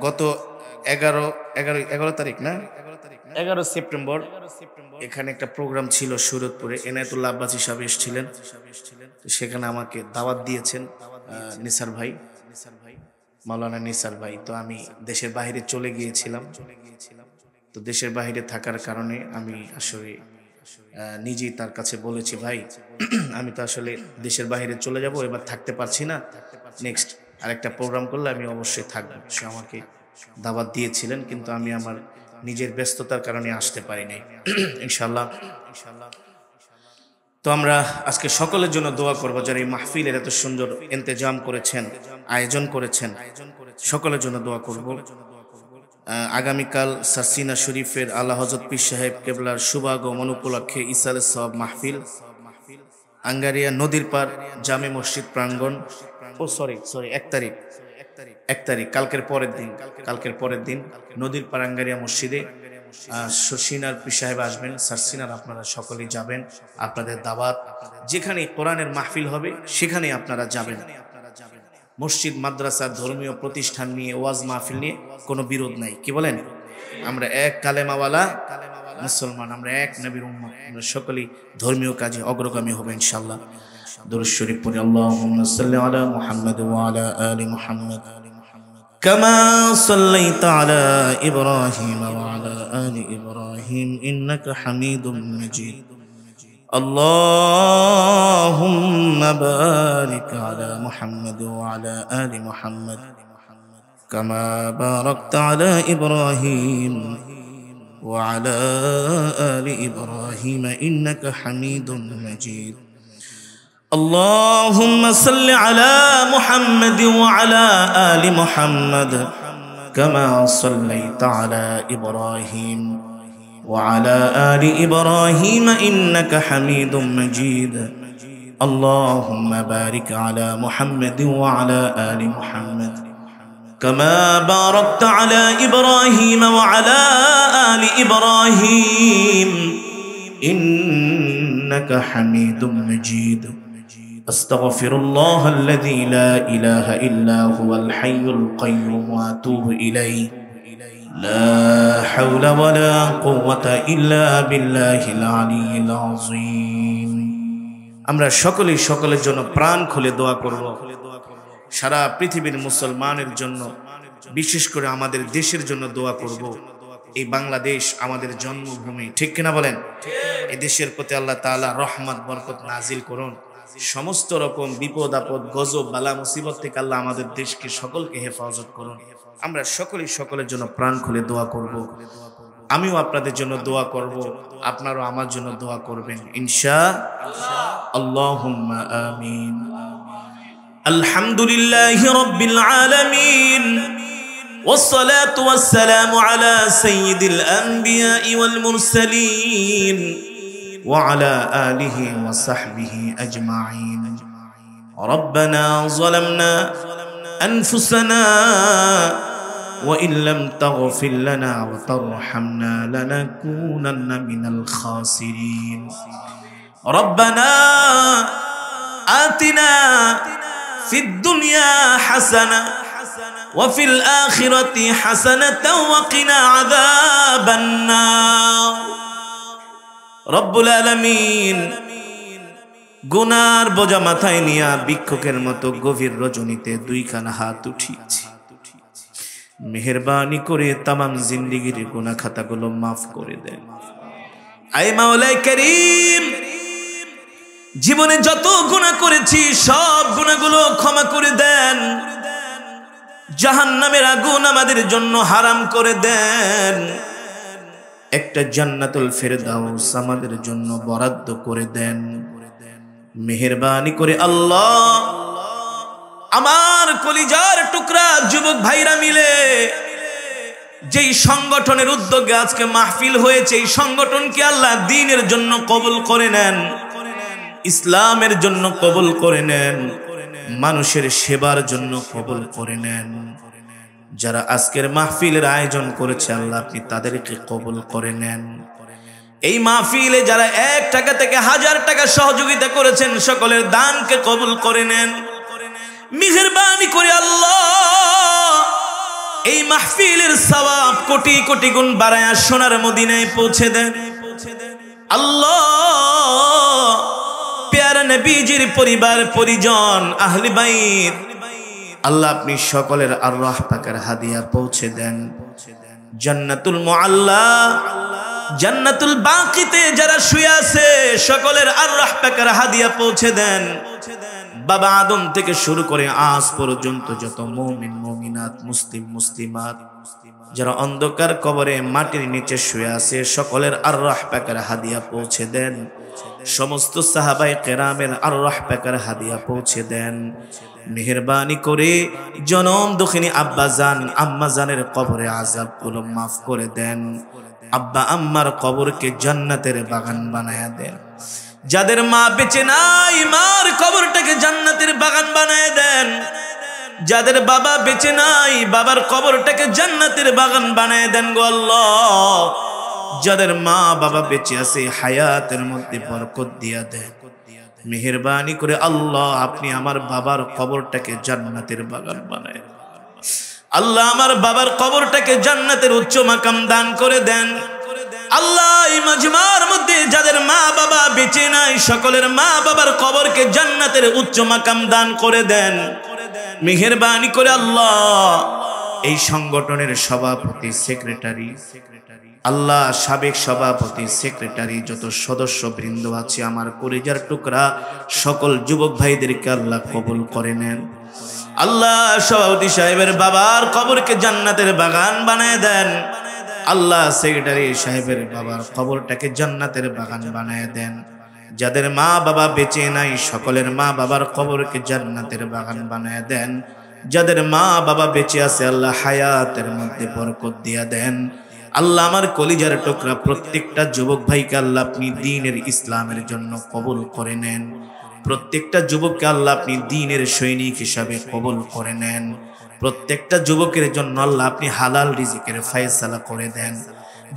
গত 11 তারিখ না 11 সেপ্টেম্বর এখানে একটা প্রোগ্রাম ছিল সুরতপুরে এনায়েতুল্লাহ আব্বাসী সাহেব এসেছিলেন সেখানে আমাকে দাওয়াত দিয়েছেন নিসার ভাই মাওলানা নিসার ভাই তো আমি দেশের বাইরে চলে গিয়েছিলাম তো দেশের বাইরে থাকার কারণে আমি আসলে নিজেই তার কাছে বলেছি ভাই আমি তো আসলে দেশের বাইরে চলে যাব এবার থাকতে পারছি না নেক্সট আরেকটা প্রোগ্রাম করলে আমি অবশ্যই থাকবো সে আমাকে দাওয়াত দিয়েছিলেন কিন্তু আমি আমার নিজের ব্যস্ততার কারণে আসতে পারি নাই ইনশাআল্লাহ তো আমরা আজকে সকলের জন্য দোয়া করব যারা এই মাহফিলের এত সুন্দর ইন্তজাম করেছেন আয়োজন করেছেন সকলের জন্য দোয়া করব আগামীকাল সাসিনা শরীফের আল্লাহ হযরত পীর সাহেব কেবলার শুভাগমন উপলক্ষে ইসালে সওয়াব মাহফিল আঙ্গারিয়া নদীর পার জামে মসজিদ প্রাঙ্গণ সরি 1 তারিখ কালকের পরের দিন নদীর পার আঙ্গারিয়া মসজিদে শশিনার পীর সাহেব আসবেন সারসিনার আপনারা সকলেই যাবেন আপনাদের দাওয়াত যেখানে কোরআনের মাহফিল হবে সেখানে আপনারা যাবেন মসজিদ মাদ্রাসা ধর্মীয় প্রতিষ্ঠান নিয়ে ওয়াজ মাহফিল নিয়ে কোনো বিরোধ নাই কি বলেন আমরা এক কালেমাওয়ালা মুসলমান আমরা এক নবীর উম্মত আমরা সকলেই ধর্মীয় কাজে অগ্রগামী হবে ইনশাআল্লাহ দুরূদ শরীফ পড়ি আল্লাহুম্মা সাল্লি আলা মুহাম্মাদ ওয়া আলা আলি মুহাম্মাদ কামা সাল্লাইতা আলা ইব্রাহিম ওয়া আলা আলি ইব্রাহিম ইন্নাকা হামিদুম মাজিদ اللهم بارك على محمد وعلى آل محمد كما باركت على إبراهيم وعلى آل إبراهيم إنك حميد مجيد اللهم صل على محمد وعلى آل محمد كما صليت على إبراهيم وعلى آل إبراهيم إنك حميد مجيد اللهم بارك على محمد وعلى آل محمد كما باركت على إبراهيم وعلى آل إبراهيم إنك حميد مجيد أستغفر الله الذي لا إله إلا هو الحي القيوم وأتوب إليه لا حول ولا قوة إلا بالله العلي العظيم আমরা সকলেই সকলের জন্য প্রাণ খুলে দোয়া করব সারা পৃথিবীর মুসলমানের জন্য বিশেষ করে আমাদের দেশের জন্য দোয়া করব এই বাংলাদেশ আমাদের জন্মভূমি ঠিক কিনা বলেন এই দেশের প্রতি আল্লাহ তাআলা রহমত বরকত নাজিল করুন সমস্ত রকম বিপদ আপদ গজব বালা মুসিবত থেকে আল্লাহ আমাদের দেশকে সকলকে হেফাজত করুন আমরা সকলেই সকলের জন্য প্রাণ খুলে দোয়া করব আমিও আপনাদের জন্য দোয়া করব আপনারাও আমার জন্য দোয়া করবেন ইনশাআল্লাহ আল্লাহুম্মা আমিন আলহামদুলিল্লাহি রাব্বিল আলামিন والصلاة والسلام على سيد الأنبياء والمرسلين وعلى آله وصحبه أجمعين ربنا ظلمنا أنفسنا وإن لم تغفر لنا وترحمنا لنكونن من الخاسرين ربنا آتنا في الدنيا حسنة وفي الآخرة حسنة وقنا عذاب النار رب العالمين গুনার বোঝা মাথায় নিয়া ভিক্ষুকের মতো গভীর রজনীতে দুইখানা হাত উঠিয়েছি মেহেরবানি করে तमाम জিন্দেগীর গুনাহ খাতাগুলো maaf করে দেন আয় মাওলাই করিম জীবনে যত গুনাহ করেছি সব গুনাহগুলো ক্ষমা করে দেন জাহান্নামের আগুন আমাদের জন্য হারাম করে দেন একটা জান্নাতুল ফেরদাউস আমাদের জন্য বরাদ্দ করে দেন মেহেরবানি করে আল্লাহ আমার কলিজার টুকরা যুবক ভাইরা মিলে যেই সংগঠনের উদ্যোগে আজকে মাহফিল হয়েছে এই সংগঠনকে আল্লাহ দ্বীনের জন্য কবুল করে নেন ইসলামের জন্য কবুল করে নেন মানুষের সেবার জন্য কবুল করে নেন যারা আজকের মাহফিলের আয়োজন করেছে আল্লাহ আপনি তাদেরকে কবুল করে নেন এই মাহফিলে যারা 1 টাকা থেকে 1000 টাকা সহযোগিতা করেছেন সকলের দানকে কবুল করে নেন মেহেরবানি করে আল্লাহ এই মাহফিলের সওয়াব কোটি কোটি গুণ বাড়ায়া সোনার মদিনায় পৌঁছে দেন আল্লাহ প্যারা নবীজির পরিবার পরিজন আহলে বাইত আল্লাহ আপনি সকলের আরওয়াহ পাকের হাদিয়া পৌঁছে দেন জান্নাতুল মুআল্লা জান্নাতুল বাকিতে যারা শুয়ে আছে সকলের আরওয়াহ পাকের হাদিয়া পৌঁছে দেন বাবা আদম থেকে শুরু করে আজ পর্যন্ত যত মুমিন মুমিনাত মুসলিম মুসলিমাত যারা অন্ধকার কবরে মাটির নিচে শুয়ে আছে সকলের আরওয়াহ পাকের হাদিয়া পৌঁছে দেন সমস্ত সাহাবায়ে কেরামের আরওয়াহ পাকের হাদিয়া পৌঁছে দেন মেহেরবানি করে জনম দুঃখিনী আব্বা জান আম্মা জানের কবরে আযাবগুলো maaf করে দেন আব্বা আম্মার কবরকে জান্নাতের বাগান বানায়া দেন যাদের মা বেঁচে নাই মার কবরটাকে জান্নাতের বাগান বানায়া দেন যাদের বাবা বেঁচে নাই বাবার কবরটাকে জান্নাতের বাগান বানায়া দেন গো আল্লাহ যাদের মা বাবা বেঁচে আছে হায়াতের মধ্যে বরকত দিয়া দেন মেহেরবানি করে আল্লাহ আপনি আমার বাবার কবরটাকে জান্নাতের বাগান বানায় আল্লাহ আমার বাবার কবরটাকে জান্নাতের উচ্চ মাকাম দান করে দেন আল্লাহ এই মাজমার মধ্যে যাদের মা বাবা বেঁচে নাই সকলের মা বাবার কবরকে জান্নাতের উচ্চ মাকাম দান করে দেন মেহেরবানি করে আল্লাহ এই সংগঠনের সভাপতি সেক্রেটারি আল্লাহ সাবেক সভাপতি সেক্রেটারি যত সদস্য বৃন্দ আছে আমার কলিজার টুকরা সকল যুবক ভাইদেরকে আল্লাহ কবুল করে নেন আল্লাহ সভাপতি সাহেবের বাবার কবরকে জান্নাতের বাগান বানায় দেন আল্লাহ সেক্রেটারি সাহেবের বাবার কবরটাকে জান্নাতের বাগান বানায় দেন যাদের মা বাবা বেঁচে নাই সকলের মা বাবার কবরকে জান্নাতের বাগান বানায় দেন। যাদের মা বাবা বেঁচে আছে আল্লাহ হায়াতের মধ্যে বরকত দিয়া দেন। আল্লাহ আমার কলিজার টুকরা প্রত্যেকটা যুবক ভাইকে আল্লাহ আপনি দ্বীনের ইসলামের জন্য কবুল করে নেন। প্রত্যেকটা যুবককে আল্লাহ আপনি দ্বীনের সৈনিক হিসাবে কবুল করে নেন। প্রত্যেকটা যুবকের জন্য আল্লাহ আপনি হালাল রিজিকের ফয়সালা করে দেন।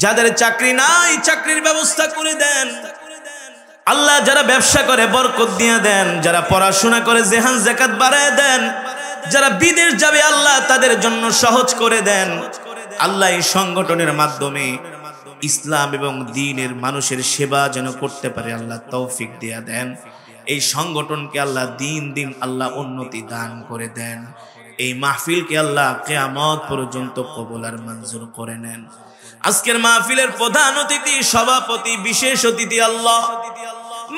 যাদের চাকরি নাই চাকরির ব্যবস্থা করে দেন আল্লাহ। যারা ব্যবসা করে বরকত দিয়ে দেন। যারা পড়াশোনা করে জেহান যাকাত বাড়ায় দেন। যারা বিদেশ যাবে আল্লাহ তাদের জন্য সহজ করে দেন। আল্লাহ এই সংগঠনের মাধ্যমে ইসলাম এবং দ্বীনের মানুষের সেবা যেন করতে পারে আল্লাহ তৌফিক দিয়ে দেন। এই সংগঠনকে আল্লাহ দিন দিন আল্লাহ উন্নতি দান করে দেন। এই মাহফিলকে আল্লাহ কিয়ামত পর্যন্ত কবুল আর মঞ্জুর করে নেন। আজকের মাহফিলের প্রধান অতিথি সভাপতি বিশেষ অতিথি আল্লাহ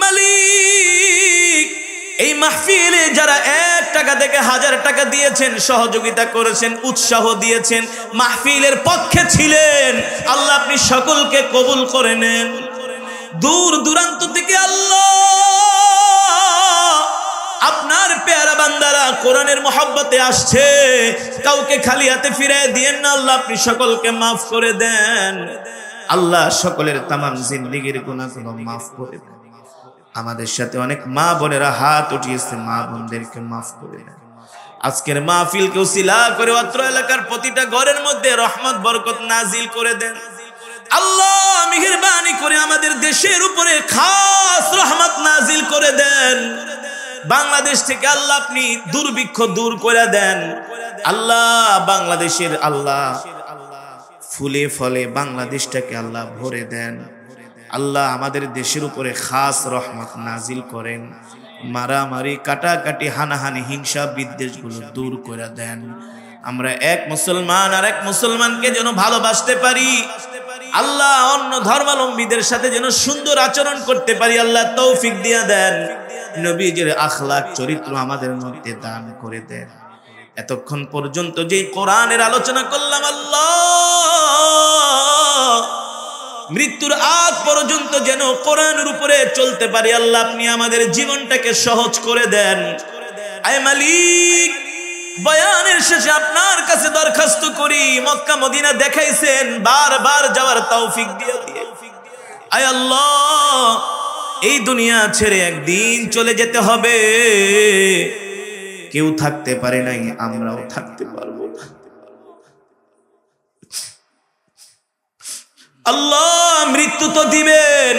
মালিক। এই মাহফিলে যারা 1 টাকা থেকে 1000 টাকা দিয়েছেন, সহযোগিতা করেছেন, উৎসাহ দিয়েছেন, মাহফিলের পক্ষে ছিলেন, আল্লাহ আপনি সকলকে কবুল করে নেন। দূর দূরান্ত থেকে আল্লাহ আপনার পেয়ারা বান্দারা কোরআনের মহব্বতে আসছে, কাউকে খালি হাতে ফিরিয়ে দিয়েন না আল্লাহ, আপনি সকলকে মাফ করে দেন আল্লাহ। সকলের তামাম জিন্দেগীর গুনাহগুলো মাফ করে দেন। আমাদের সাথে অনেক মা বোনেরা হাত উঠিয়েছে, মা বোনদেরকে মাফ করে দেন। আজকের মাহফিলকে উসিলা করে অত্র এলাকার প্রতিটা ঘরের মধ্যে রহমত বরকত নাজিল করে দেন আল্লাহ। মেহেরবানি করে আমাদের দেশের উপরে খাস রহমত নাজিল করে দেন। বাংলাদেশ থেকে আল্লাহ আপনি দুর্ভিক্ষ দূর করে দেন আল্লাহ। বাংলাদেশের আল্লাহ ফুলে ফলে বাংলাদেশটাকে আল্লাহ ভরে দেন আল্লাহ। আমাদের দেশের উপরে খাস রহমত নাজিল করেন। মারামারি কাটাকাটি হানাহানি হিংসা বিদ্বেষগুলো দূর করে দেন। আমরা এক মুসলমান আর এক মুসলমানকে যেন ভালোবাসতে পারি আল্লাহ। অন্য ধর্মাবলম্বীদের সাথে যেন সুন্দর আচরণ করতে পারি আল্লাহ তৌফিক দিয়ে দেন। নবীজির আখলাক চরিত্র আমাদের মধ্যে দান করে দেন। এতক্ষণ পর্যন্ত যে কোরআনের আলোচনা করলাম আল্লাহ, মৃত্যুর আগ পর্যন্ত যেন কোরআনের উপরে চলতে পারি আল্লাহ, আপনি আমাদের জীবনটাকে সহজ করে দেন। আয় মালিক, বয়ানের শেষে আপনার কাছে দরখাস্ত করি, মক্কা মদিনা দেখাইছেন, বারবার যাওয়ার তৌফিক দিয়ে দিয়ে। আয় আল্লাহ, এই দুনিয়া ছেড়ে একদিন চলে যেতে হবে। কেউ থাকতে পারে নাই, আমরাও থাকতে পারবো না আল্লাহ। মৃত্যু তো দিবেন,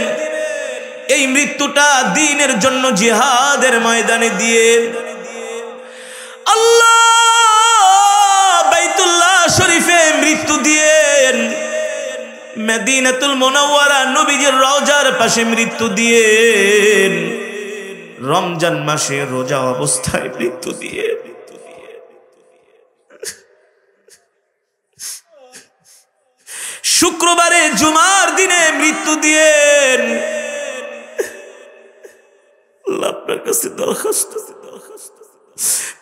এই মৃত্যুটা দ্বীনের জন্য জিহাদের ময়দানে দিয়ে আল্লাহ। বাইতুল্লাহ শরীফে মৃত্যু দিয়েন, মদিনাতুল মুনাওয়ারা নবীজির রওজার পাশে মৃত্যু দিয়েন, রমজান মাসে রোজা অবস্থায় মৃত্যু দিয়ে, শুক্রবারে জুমার দিনে মৃত্যু দিয়েন আল্লাহ। আপনার কাছে দরখাস্ত,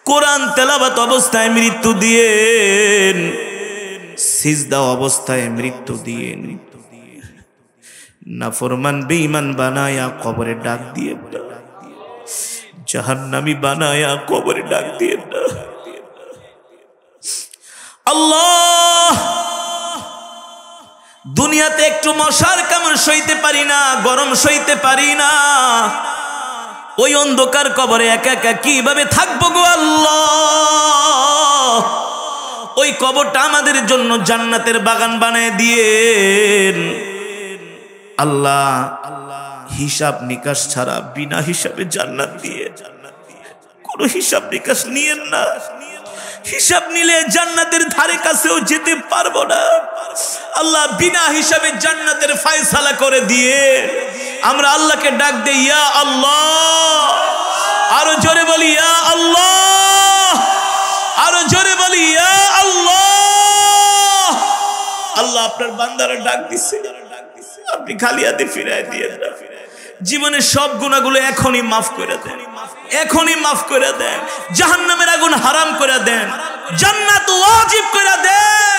কোরআন তেলাওয়াত অবস্থায় মৃত্যু দিয়েন, সিজদা অবস্থায় মৃত্যু দিয়েন। নাফরমান বেঈমান বানায়া কবরে ডাক দিয়ে না, জাহান্নামী বানায়া কবরে ডাক দিয়ে না আল্লাহ। দুনিয়াতে একটু মশার কামড় সইতে পারি না, গরম সইতে পারি না, ওই অন্ধকার কবরে একা একা কিভাবে থাকবো গো আল্লাহ। ওই কবরটা আমাদের জন্য জান্নাতের বাগান বানায় দিয়েন আল্লাহ। হিসাব নিকাশ ছাড়া বিনা হিসাবে জান্নাত দিয়ে, কোনো হিসাব নিকাশ নিয়েন না। হিসাব নিলে জান্নাতের ধারে কাছেও যেতে পারবো না আল্লাহ। বিনা হিসাবে জান্নাতের ফয়সালা করে দিয়ে আমরা আল্লাহকে ডাক দেই, ইয়া আল্লাহ। আরো জোরে বলি ইয়া আল্লাহ, আরো জোরে বলি ইয়া আল্লাহ। আল্লাহ আপনার বান্দারা ডাক দিছে, আপনি খালি হাতে ফিরায় দিয়েন না। জীবনের সব গুনাহগুলো এখনই মাফ করে দেন, এখনই মাফ করে দেন। জাহান্নামের আগুন হারাম করে দেন, জান্নাত ওয়াজিব করে দেন।